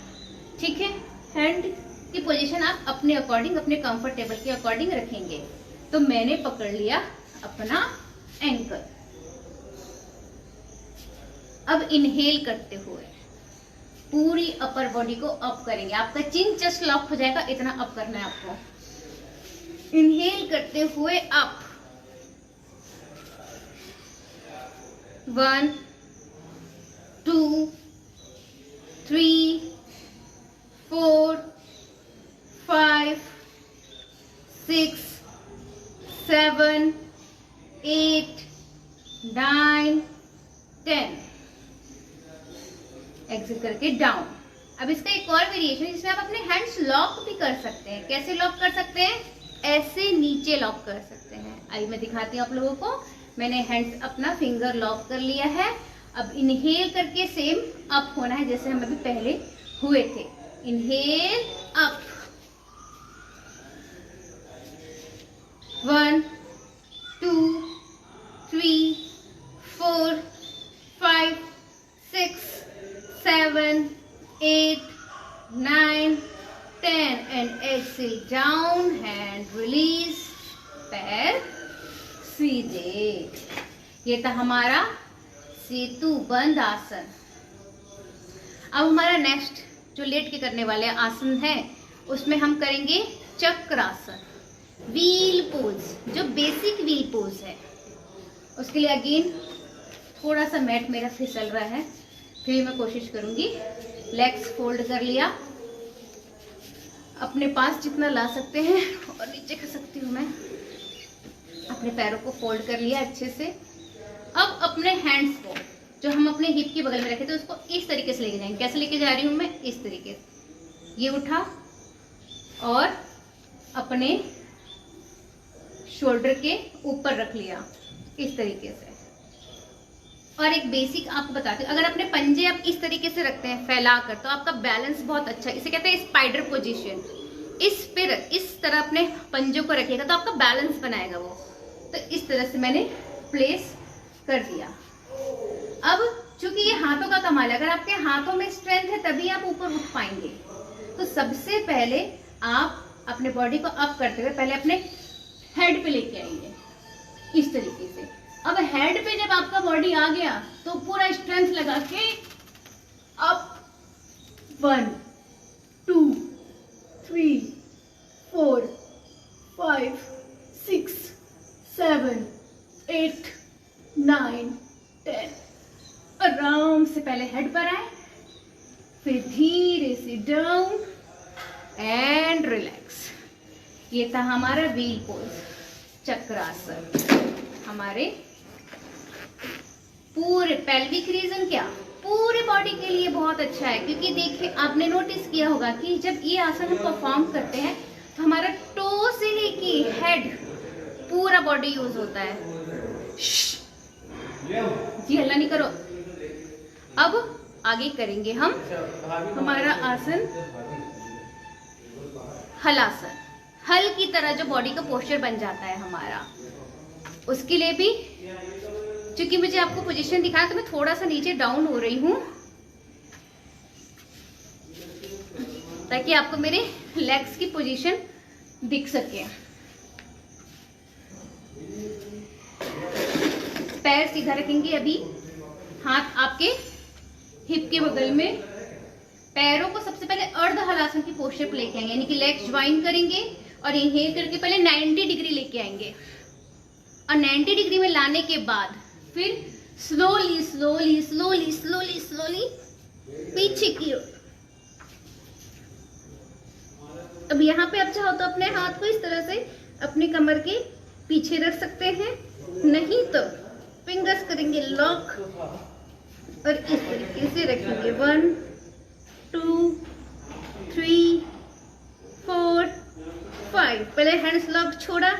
ठीक है, हैंड की पोजीशन आप अपने अकॉर्डिंग, अपने कंफर्टेबल के अकॉर्डिंग रखेंगे। तो मैंने पकड़ लिया अपना एंकल। अब इनहेल करते हुए पूरी अपर बॉडी को अप करेंगे। आपका चिन चेस्ट लॉक हो जाएगा, इतना अप करना है आपको। इनहेल करते हुए अप, 1 2 3 4 5 6 7 8 9 10। एग्जिट करके डाउन। अब इसका एक और वेरिएशन है जिसमें आप अपने हैंड्स लॉक भी कर सकते हैं। कैसे लॉक कर सकते हैं? ऐसे नीचे लॉक कर सकते हैं। आइए मैं दिखाती हूँ आप लोगों को। मैंने हैंड्स अपना फिंगर लॉक कर लिया है। अब इनहेल करके सेम अप होना है जैसे हम अभी पहले हुए थे। Inhale up, 1 2 3 4 5 6 7 8 9 10 and exhale down, hand release, पैर सीधे। ये था हमारा सेतु बंद आसन। अब हमारा नेक्स्ट जो लेट के करने वाले आसन है उसमें हम करेंगे चक्रासन, व्हील पोज, जो बेसिक व्हील पोज है। उसके लिए अगेन थोड़ा सा मैट मेरा फिसल रहा है, फिर मैं कोशिश करूंगी। लेग्स फोल्ड कर लिया, अपने पास जितना ला सकते हैं, और नीचे कर सकती हूँ मैं। अपने पैरों को फोल्ड कर लिया अच्छे से। अब अपने हैंड्स को जो हम अपने हिप के बगल में रखे थे उसको इस तरीके से लेके जाएंगे। कैसे लेके जा रही हूँ मैं? इस तरीके से। ये उठा और अपने शोल्डर के ऊपर रख लिया इस तरीके से। और एक बेसिक आपको बताती हूँ, अगर अपने पंजे आप इस तरीके से रखते हैं फैलाकर तो आपका बैलेंस बहुत अच्छा है। इसे कहते हैं स्पाइडर पोजीशन। इस तरह अपने पंजों को रखिएगा तो आपका बैलेंस बनाएगा वो। तो इस तरह से मैंने प्लेस कर दिया। अब चूंकि ये हाथों का कमाल है, अगर आपके हाथों में स्ट्रेंथ है तभी आप ऊपर उठ पाएंगे। तो सबसे पहले आप अपने बॉडी को अप करते हुए पहले अपने हेड पे लेके आएंगे इस तरीके से। अब हेड पे जब आपका बॉडी आ गया तो पूरा स्ट्रेंथ लगा के अप, 1 2 3 4 5 6 7 8 9 10। आराम से पहले हेड पर आए, फिर धीरे से डाउन एंड रिलैक्स। ये था हमारा व्हील पोज, चक्रासन। हमारे पूरे पेल्विक रीजन, क्या पूरे बॉडी के लिए बहुत अच्छा है। क्योंकि देखिए, आपने नोटिस किया होगा कि जब ये आसन हम परफॉर्म करते हैं तो हमारा टो से लेके हेड पूरा बॉडी यूज होता है। जी हल्ला नहीं करो। अब आगे करेंगे हम हमारा आसन हलासन। हल की तरह जो बॉडी का पोस्चर बन जाता है हमारा, उसके लिए भी क्योंकि मुझे आपको पोजीशन दिखाना तो मैं थोड़ा सा नीचे डाउन हो रही हूं ताकि आपको मेरे लेग्स की पोजीशन दिख सके। पैर सीधा रखेंगे। अभी हाथ आपके हिप के बगल में, पैरों को सबसे पहले अर्ध हलासन की पोस्चर पे लेके आएंगे, यानी कि लेग्स ज्वाइन करेंगे और इनहेल करके पहले 90 डिग्री लेके आएंगे। और 90 डिग्री में लाने के बाद फिर slowly slowly slowly slowly slowly पीछे की ओर। अब यहाँ पे आप चाहो तो अपने हाथ को इस तरह से अपने कमर के पीछे रख सकते हैं, नहीं तो फिंगर्स करेंगे लॉक और इस तरीके से रखेंगे। 1 2 3 4 पहले हैंड्स लॉक छोड़ा,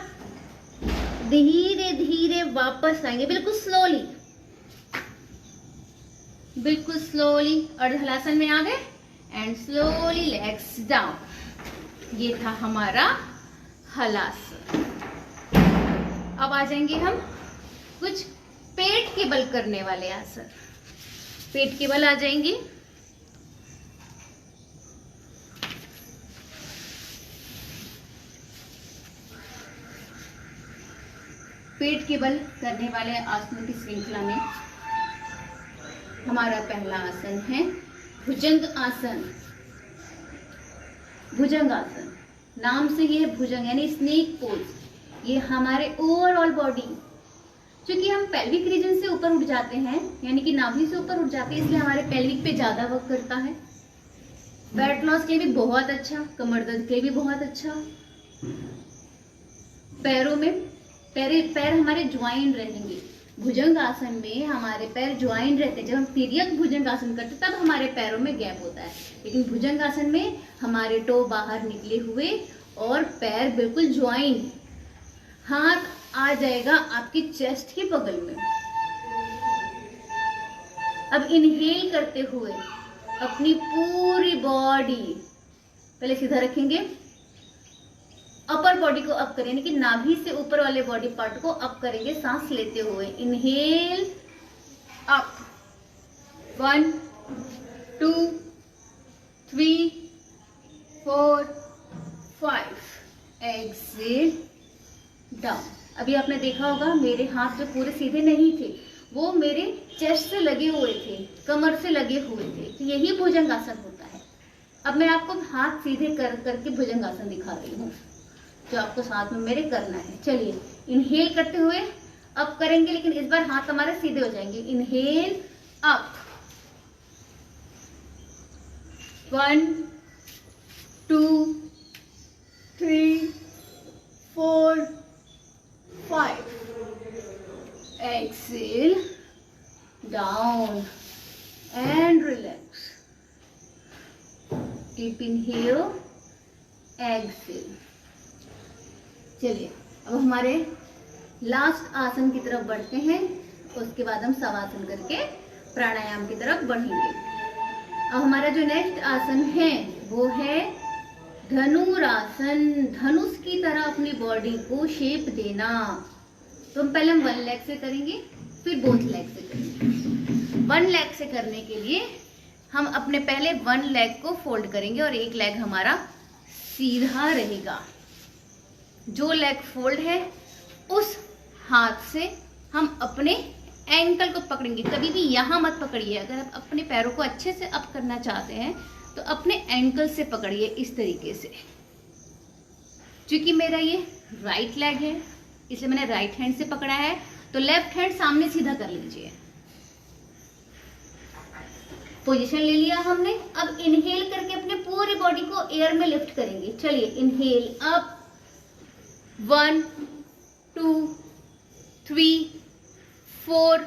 धीरे धीरे वापस आएंगे, बिल्कुल स्लोली, बिल्कुल स्लोली अर्ध हलासन में आ गए एंड स्लोली लेग्स डाउन। ये था हमारा हलासन। अब आ जाएंगे हम कुछ पेट के बल करने वाले आसन। पेट के बल आ जाएंगे। पेट के बल करने वाले आसनों की श्रृंखला में हमारा पहला आसन है भुजंग आसन। भुजंग आसन नाम से ये भुजंग यानी स्नेक पोज। ये हमारे ओवरऑल बॉडी, क्योंकि हम पेल्विक रीजन से ऊपर उठ जाते हैं, यानी कि नाभि से ऊपर उठ जाते हैं, इसलिए हमारे पेल्विक पे ज्यादा वर्क करता है। वेट लॉस के लिए भी बहुत अच्छा, कमर दर्द के लिए भी बहुत अच्छा। पैरों में पैर हमारे ज्वाइंट रहेंगे। भुजंग आसन में हमारे पैर ज्वाइंट रहते हैं। जब हम तिर्यक भुजंग आसन करते हैं तब हमारे पैरों में गैप होता है, लेकिन भुजंग आसन में हमारे टो बाहर निकले हुए और पैर बिल्कुल ज्वाइंट। हाथ आ जाएगा आपकी चेस्ट के बगल में। अब इनहेल करते हुए अपनी पूरी बॉडी पहले सीधा रखेंगे, अपर बॉडी को अप करें, यानी कि नाभि से ऊपर वाले बॉडी पार्ट को अप करेंगे सांस लेते हुए। Inhale up, 1 2 3 4 5। Exhale down. अभी आपने देखा होगा मेरे हाथ जो पूरे सीधे नहीं थे, वो मेरे चेस्ट से लगे हुए थे, कमर से लगे हुए थे। तो यही भुजंग आसन होता है। अब मैं आपको हाथ सीधे करके भुजंग आसन दिखा रही हूँ, जो आपको साथ में मेरे करना है। चलिए, इनहेल करते हुए अप करेंगे, लेकिन इस बार हाथ हमारे सीधे हो जाएंगे। Inhale up, 1 2 3 4 5। Exhale down and relax. Deep inhale, exhale. चलिए, अब हमारे लास्ट आसन की तरफ बढ़ते हैं। उसके बाद हम शवासन करके प्राणायाम की तरफ बढ़ेंगे। अब हमारा जो नेक्स्ट आसन है वो है धनुरासन। धनुष की तरह अपनी बॉडी को शेप देना। तो पहले हम 1 लेग से करेंगे, फिर बोथ लेग से करेंगे। 1 लेग से करने के लिए हम अपने पहले 1 लेग को फोल्ड करेंगे और 1 लेग हमारा सीधा रहेगा। जो लेग फोल्ड है उस हाथ से हम अपने एंकल को पकड़ेंगे। कभी भी यहां मत पकड़िए। अगर आप अपने पैरों को अच्छे से अप करना चाहते हैं तो अपने एंकल से पकड़िए इस तरीके से। क्योंकि मेरा ये राइट लेग है इसलिए मैंने राइट हैंड से पकड़ा है, तो लेफ्ट हैंड सामने सीधा कर लीजिए। पोजीशन ले लिया हमने। अब इनहेल करके अपने पूरी बॉडी को एयर में लिफ्ट करेंगे। चलिए, inhale up, 1 2 3 4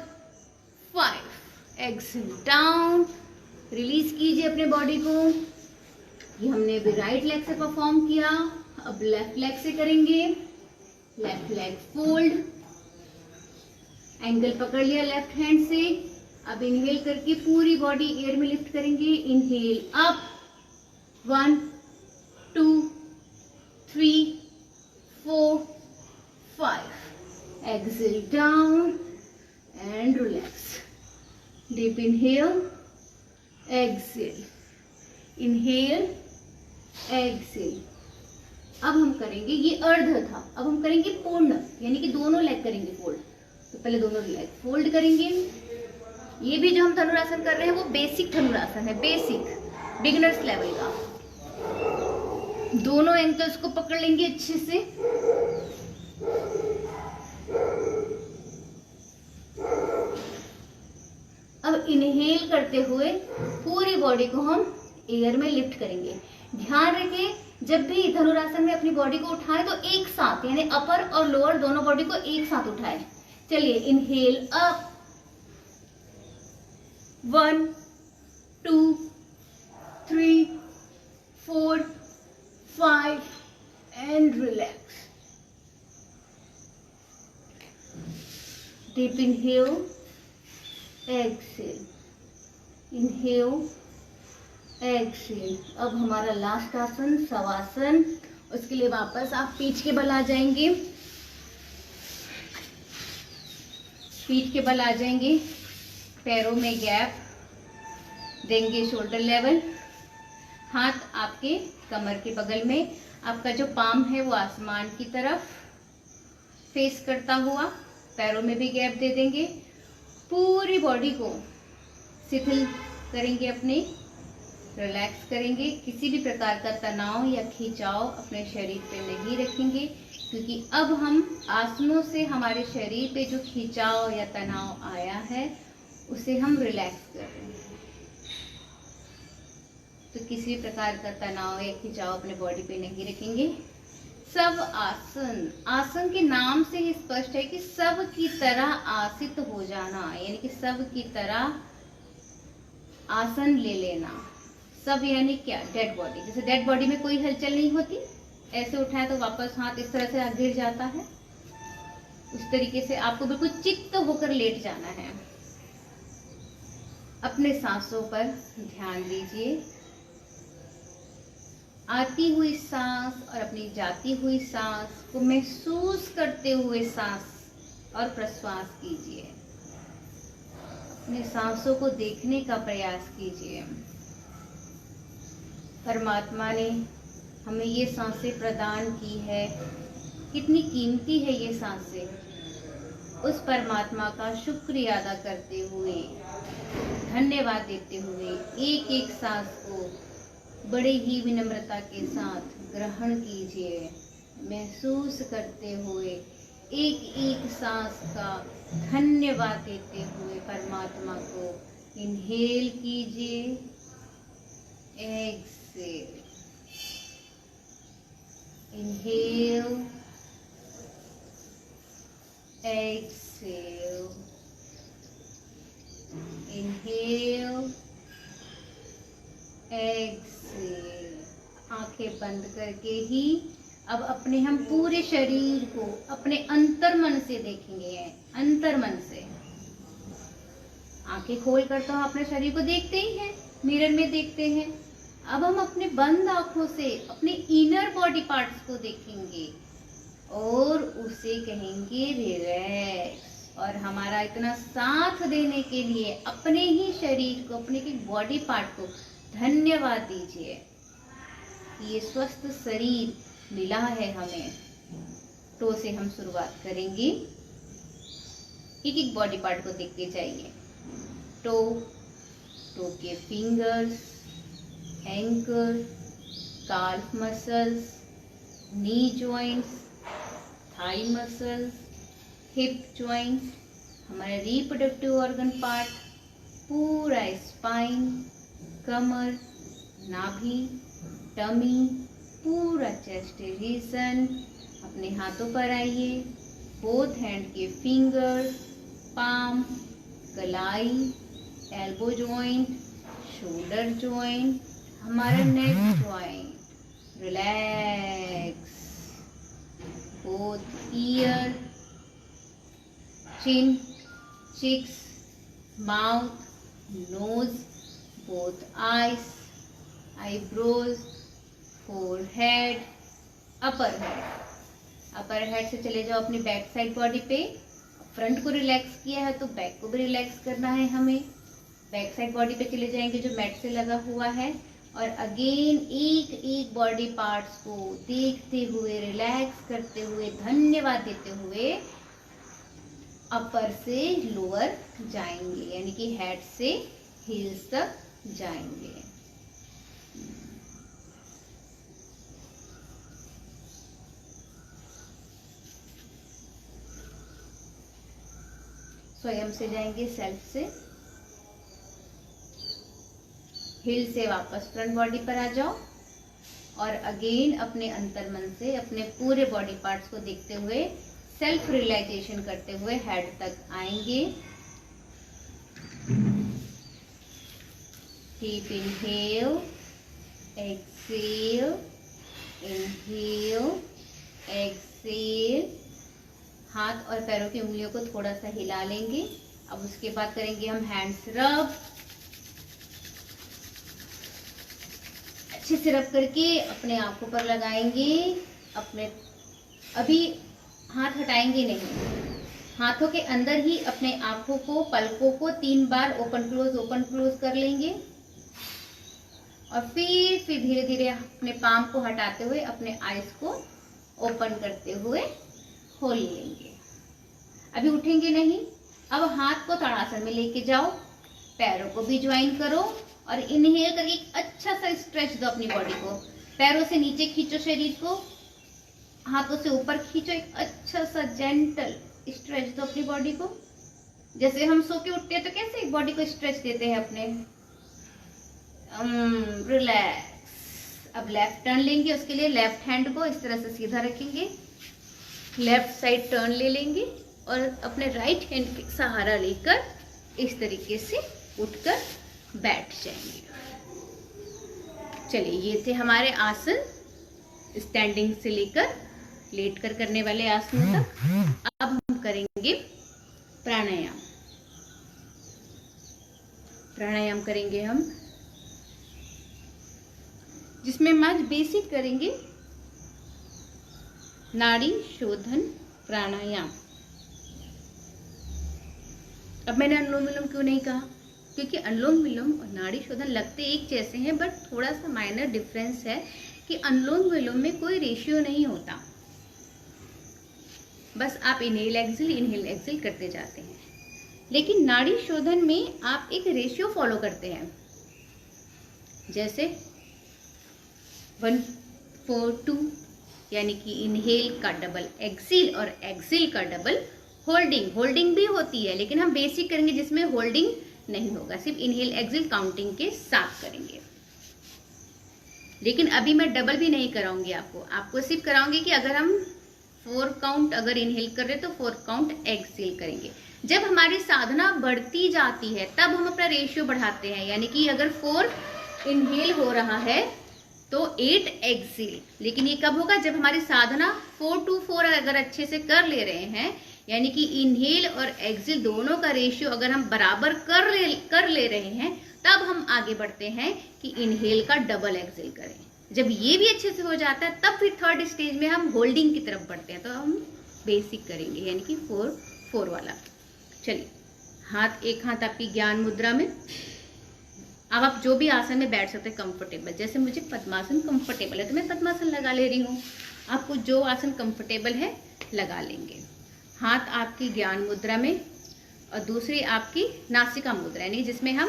5। Exhale down. Release कीजिए अपने बॉडी को। ये हमने अभी राइट लेग से परफॉर्म किया, अब लेफ्ट लेग से करेंगे। लेफ्ट लेग फोल्ड, एंकल पकड़ लिया लेफ्ट हैंड से। अब इनहेल करके पूरी बॉडी एयर में लिफ्ट करेंगे। Inhale up, 1 2 3 4 5। Exhale down and relax. Deep inhale, exhale, inhale, exhale. अब हम करेंगे, ये अर्ध था, अब हम करेंगे पूर्ण, यानी कि दोनों लेग करेंगे फोल्ड। तो पहले दोनों लेग फोल्ड करेंगे। ये भी जो हम धनुरासन कर रहे हैं वो बेसिक धनुरासन है, बेसिक बिगिनर्स लेवल का। दोनों एंकल्स को पकड़ लेंगे अच्छे से। अब इनहेल करते हुए पूरी बॉडी को हम एयर में लिफ्ट करेंगे। ध्यान रखें, जब भी धनुरासन में अपनी बॉडी को उठाएं तो एक साथ, यानी अपर और लोअर दोनों बॉडी को एक साथ उठाएं। चलिए, inhale up, 1 2 3 4 5 and relax. Keep inhale, exhale, inhale, exhale। अब हमारा लास्ट आसन शवासन। उसके लिए वापस आप पीठ के बल आ जाएंगे, पीठ के बल आ जाएंगे, पैरों में गैप देंगे, शोल्डर लेवल, हाथ आपके कमर के बगल में, आपका जो पाम है वो आसमान की तरफ फेस करता हुआ, पैरों में भी गैप दे देंगे। पूरी बॉडी को शिथिल करेंगे, अपने रिलैक्स करेंगे। किसी भी प्रकार का तनाव या खिंचाव अपने शरीर पे नहीं रखेंगे, क्योंकि अब हम आसनों से हमारे शरीर पे जो खिंचाव या तनाव आया है उसे हम रिलैक्स कर रहे हैं। तो किसी प्रकार का तनाव या खिंचाव अपने बॉडी पे नहीं रखेंगे। सब आसन, आसन के नाम से ही स्पष्ट है कि सब की तरह आसित हो जाना, यानी कि सब की तरह आसन ले लेना। सब यानी क्या? Dead body. जैसे डेड बॉडी में कोई हलचल नहीं होती, ऐसे उठाए तो वापस हाथ इस तरह से गिर जाता है, उस तरीके से आपको बिल्कुल चित्त होकर लेट जाना है। अपने सांसों पर ध्यान दीजिए। आती हुई सांस और अपनी जाती हुई सांस को महसूस करते हुए सांस और प्रश्वास कीजिए। अपने सांसों को देखने का प्रयास कीजिए। परमात्मा ने हमें ये सांसें प्रदान की है, कितनी कीमती है ये सांसें। उस परमात्मा का शुक्रिया अदा करते हुए, धन्यवाद देते हुए एक एक सांस को बड़े ही विनम्रता के साथ ग्रहण कीजिए। महसूस करते हुए एक एक सांस का धन्यवाद देते हुए परमात्मा को इनहेल कीजिए, exhale, inhale, exhale, inhale, exhale. आंखें बंद करके ही अब अपने हम पूरे शरीर को अपने अंतर मन से देखेंगे। अंतर मन से आंखें खोल कर तो हम अपने शरीर को देखते ही हैं, मिरर में देखते हैं। अब हम अपने बंद आंखों से अपने इनर बॉडी पार्ट्स को देखेंगे और उसे कहेंगे रिलैक्स। और हमारा इतना साथ देने के लिए अपने ही शरीर को, अपने की बॉडी पार्ट को धन्यवाद दीजिए। ये स्वस्थ शरीर मिला है हमें। टो से हम शुरुआत करेंगे। एक एक बॉडी पार्ट को देखते जाइए। टो, टो के fingers, ankle, calf muscles, knee joints, thigh muscles, hip joints, हमारा रिप्रोडक्टिव ऑर्गन पार्ट, पूरा स्पाइन, कमर, नाभि, टमी, पूरा चेस्ट रीजन। अपने हाथों पर आइए। बोथ हैंड के फिंगर्स, पाम, कलाई, एल्बो जॉइंट, शोल्डर जॉइंट, हमारा neck joint, relax. Both ear, chin, cheeks, mouth, nose, both eyes, eyebrows, forehead, upper head। Upper head से चले जाओ अपनी बैक साइड बॉडी पे। फ्रंट को रिलैक्स किया है तो बैक को भी रिलैक्स करना है हमें। बैक साइड बॉडी पे चले जाएंगे जो मैट से लगा हुआ है, और अगेन एक एक बॉडी पार्ट्स को देखते हुए, रिलैक्स करते हुए, धन्यवाद देते हुए अपर से लोअर जाएंगे, यानी कि हेड से हील्स तक जाएंगे। स्वयं से जाएंगे, सेल्फ से। हिल से वापस फ्रंट बॉडी पर आ जाओ और अगेन अपने अंतर मन से अपने पूरे बॉडी पार्ट्स को देखते हुए, सेल्फ रियलाइजेशन करते हुए हेड तक आएंगे। Deep inhale, exhale, inhale, exhale। हाथ और पैरों की उंगलियों को थोड़ा सा हिला लेंगे। अब उसके बाद करेंगे हम हैंड्स रब। अच्छे से रब करके अपने आंखों पर लगाएंगे। अपने अभी हाथ हटाएंगे नहीं, हाथों के अंदर ही अपने आंखों को, पलकों को 3 बार ओपन क्लोज कर लेंगे और फिर धीरे धीरे अपने पाम को हटाते हुए अपने आईज को ओपन करते हुए खोल लेंगे। अभी उठेंगे नहीं। अब हाथ को ताड़ासन में लेके जाओ, पैरों को भी ज्वाइन करो और इनहेल करके एक अच्छा सा स्ट्रेच दो अपनी बॉडी को। पैरों से नीचे खींचो शरीर को, हाथों से ऊपर खींचो, एक अच्छा सा जेंटल स्ट्रेच दो अपनी बॉडी को। जैसे हम सो के उठते हैं तो कैसे बॉडी को स्ट्रेच देते हैं अपने, रिलैक्स। अब लेफ्ट टर्न लेंगे, उसके लिए लेफ्ट हैंड को इस तरह से सीधा रखेंगे, लेफ्ट साइड टर्न ले लेंगे और अपने राइट हैंड के सहारा लेकर इस तरीके से उठकर बैठ जाएंगे। चलिए, ये थे हमारे आसन, स्टैंडिंग से लेकर लेट कर करने वाले आसनों तक। अब हम करेंगे प्राणायाम। प्राणायाम करेंगे हम, जिसमें हम आज बेसिक करेंगे नाड़ी शोधन प्राणायाम। अब मैंने अनुलोम विलोम क्यों नहीं कहा, क्योंकि अनुलोम विलोम और नाड़ी शोधन लगते एक जैसे हैं, बट थोड़ा सा माइनर डिफरेंस है कि अनुलोम विलोम में कोई रेशियो नहीं होता, बस आप इनहेल एक्सहेल करते जाते हैं। लेकिन नाड़ी शोधन में आप एक रेशियो फॉलो करते हैं, जैसे 1-4-2, यानी कि इनहेल का डबल एक्सहेल और एक्सहेल का डबल होल्डिंग भी होती है, लेकिन हम बेसिक करेंगे जिसमें होल्डिंग नहीं होगा, सिर्फ इनहेल एक्सहेल काउंटिंग के साथ करेंगे। लेकिन अभी मैं डबल भी नहीं कराऊंगी आपको सिर्फ कराऊंगी कि अगर हम 4 काउंट अगर इनहेल कर रहे तो 4 काउंट एक्सहेल करेंगे। जब हमारी साधना बढ़ती जाती है तब हम अपना रेशियो बढ़ाते हैं, यानी कि अगर 4 इनहेल हो रहा है तो 8 एक्सहेल। लेकिन ये कब होगा, जब हमारी साधना 4-4 अगर अच्छे से कर ले रहे हैं, यानी कि इनहेल और एक्सहेल दोनों का रेशियो अगर हम बराबर कर ले रहे हैं, तब हम आगे बढ़ते हैं कि इनहेल का डबल एक्सहेल करें। जब ये भी अच्छे से हो जाता है तब फिर थर्ड स्टेज में हम होल्डिंग की तरफ बढ़ते हैं, तो हम बेसिक करेंगे, यानी कि 4-4 वाला। चलिए, एक हाथ आपकी ज्ञान मुद्रा में। अब आप जो भी आसन में बैठ सकते हैं कंफर्टेबल, जैसे मुझे पद्मासन कंफर्टेबल है तो मैं पद्मासन लगा ले रही हूँ, आपको जो आसन कंफर्टेबल है लगा लेंगे। हाथ आपकी ज्ञान मुद्रा में और दूसरी आपकी नासिका मुद्रा, यानी जिसमें हम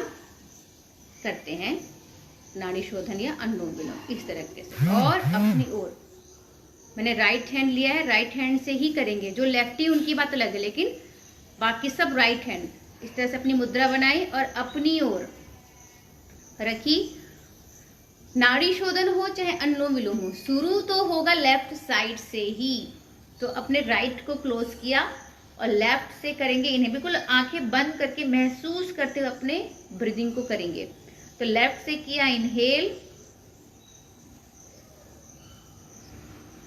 करते हैं नाड़ी शोधन या अनुलोम विलोम, इस तरीके से। और अपनी ओर मैंने राइट हैंड लिया है, राइट हैंड से ही करेंगे, जो लेफ्टी उनकी बात अलग है, लेकिन बाकी सब राइट हैंड। इस तरह से अपनी मुद्रा बनाई और अपनी ओर रखी। नाड़ी शोधन हो चाहे अनुलोम विलोम हो, शुरू तो होगा लेफ्ट साइड से ही, तो अपने राइट को क्लोज किया और लेफ्ट से करेंगे इन्हें, बिल्कुल आंखें बंद करके महसूस करते हुए अपने ब्रीदिंग को करेंगे। तो लेफ्ट से किया इनहेल,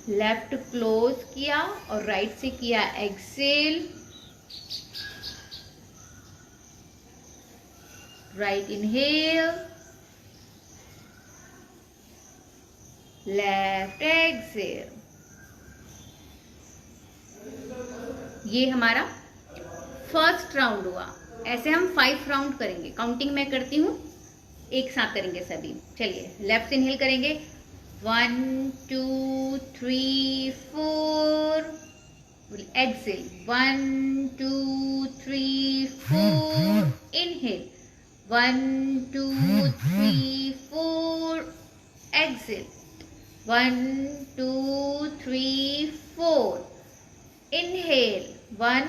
लेफ्ट क्लोज किया और राइट से किया exhale, right inhale, left exhale. ये हमारा फर्स्ट राउंड हुआ। ऐसे हम 5 राउंड करेंगे, काउंटिंग मैं करती हूँ, एक साथ करेंगे सभी। चलिए, लेफ्ट से इनहेल करेंगे 1 2 3 4, exhale 1 2 3 4, inhale 1 2 3 4, exhale 1 2 3 4, inhale 1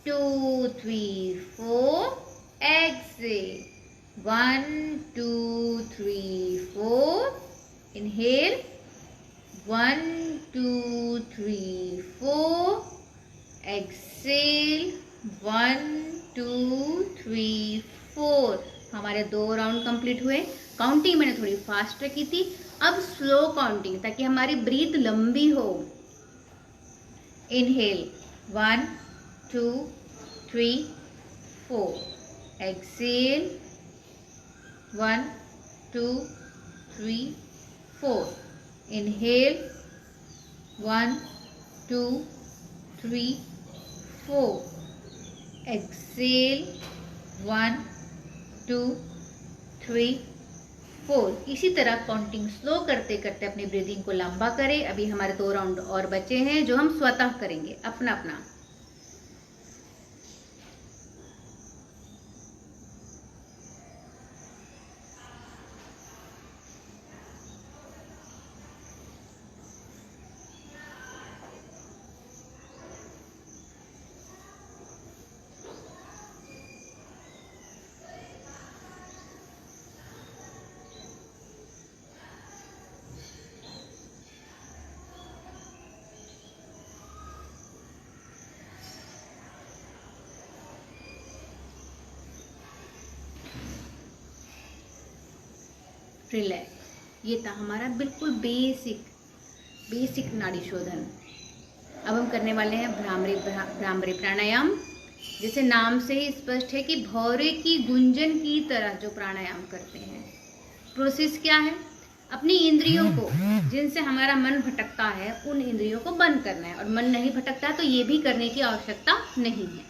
2 3 4, exhale 1 2 3 4, inhale 1 2 3 4, exhale 1 2 3 4। हमारे 2 राउंड कंप्लीट हुए। काउंटिंग मैंने थोड़ी फास्ट रखी थी, अब स्लो काउंटिंग, ताकि हमारी ब्रीथ लंबी हो। इनहेल 1 2 3 4. Exhale. 1 2 3 4. Inhale. 1 2 3 4. Exhale. 1 2 3 4. इसी तरह काउंटिंग स्लो करते करते अपनी ब्रीदिंग को लंबा करें। अभी हमारे 2 राउंड और बचे हैं जो हम स्वतः करेंगे अपना अपना। रिलैक्स। ये था हमारा बिल्कुल बेसिक नाड़ी शोधन। अब हम करने वाले हैं भ्रामरी प्राणायाम। जैसे नाम से ही स्पष्ट है कि भौरे की गुंजन की तरह जो प्राणायाम करते हैं। प्रोसेस क्या है? अपनी इंद्रियों को, जिनसे हमारा मन भटकता है, उन इंद्रियों को बंद करना है। और मन नहीं भटकता है तो ये भी करने की आवश्यकता नहीं है।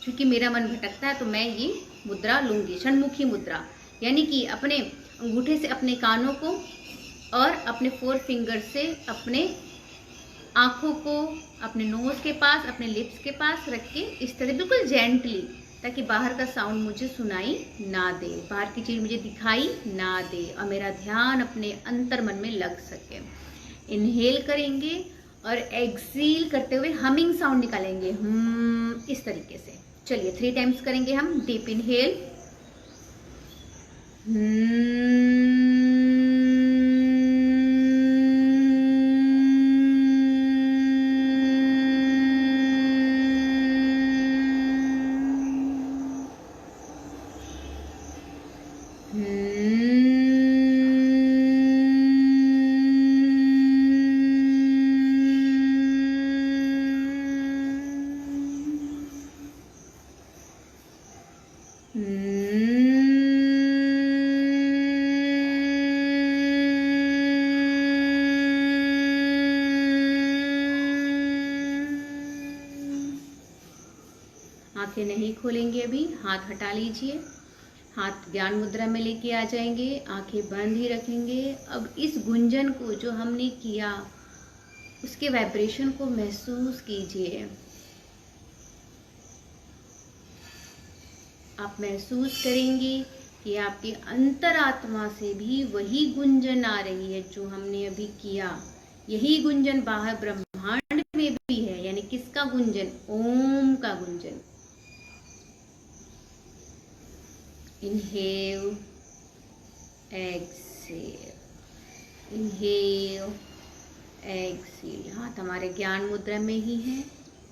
क्योंकि मेरा मन भटकता है तो मैं ये मुद्रा लूंगी, षण्मुखी मुद्रा, यानी कि अपने अंगूठे से अपने कानों को और अपने 4 फिंगर से अपने आँखों को अपने नोज के पास, अपने लिप्स के पास रख के इस तरह बिल्कुल जेंटली, ताकि बाहर का साउंड मुझे सुनाई ना दे, बाहर की चीज़ मुझे दिखाई ना दे और मेरा ध्यान अपने अंतर मन में लग सके। इनहेल करेंगे और एक्सहेल करते हुए हमिंग साउंड निकालेंगे, इस तरीके से। चलिए 3 टाइम्स करेंगे हम। डीप इनहेल, आंखें नहीं खोलेंगे अभी, हाथ हटा लीजिए, हाथ ज्ञान मुद्रा में लेके आ जाएंगे, आंखें बंद ही रखेंगे। अब इस गुंजन को जो हमने किया उसके वाइब्रेशन को महसूस कीजिए। आप महसूस करेंगे कि आपके अंतरात्मा से भी वही गुंजन आ रही है जो हमने अभी किया। यही गुंजन बाहर ब्रह्मांड में भी है। यानी किसका गुंजन? ओम का Gunjan. Inhale, exhale, inhale, exhale. हाथ हमारे ज्ञान मुद्रा में ही है।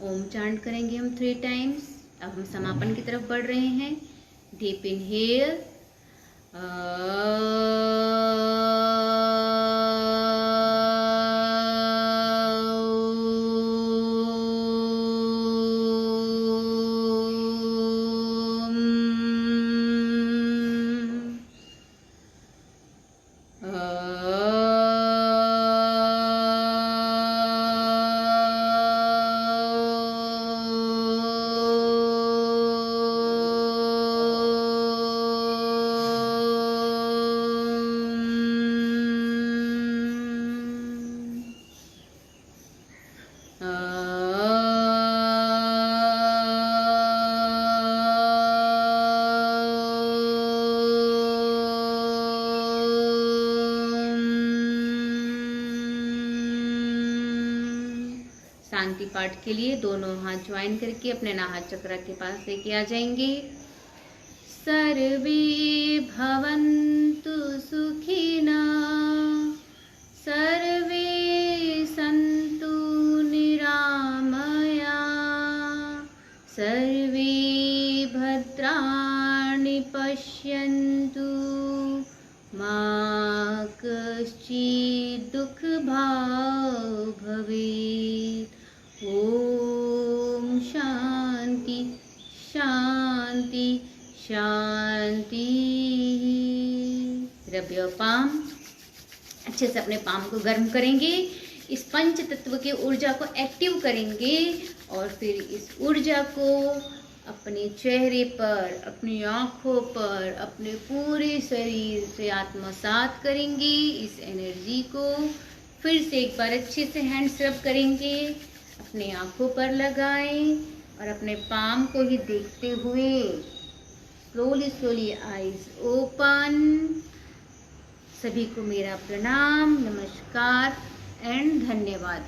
ओम चांट करेंगे हम 3 टाइम्स। अब हम समापन की तरफ बढ़ रहे हैं। डीप इनहेल, शांति पाठ के लिए दोनों हाथ ज्वाइन करके अपने नाहर चक्र के पास लेके आ जाएंगे। सर्वे भवन्तु सुखिनः, सर्वे सन्तु निरामया, सर्वे भद्राणि पश्यन्तु, मा कश्चित् दुःखभाग् भवेत्। Om Shanti. Rub your palm. अच्छे से अपने पाम को गर्म करेंगे, इस पंच तत्व की ऊर्जा को एक्टिव करेंगे और फिर इस ऊर्जा को अपने चेहरे पर, अपनी आँखों पर, अपने पूरे शरीर से आत्मसात करेंगे। इस एनर्जी को फिर से एक बार अच्छे से हैंड रब करेंगे, अपने आँखों पर लगाएं और अपने पाम को ही देखते हुए स्लोली आईज ओपन। सभी को मेरा प्रणाम, नमस्कार एंड धन्यवाद।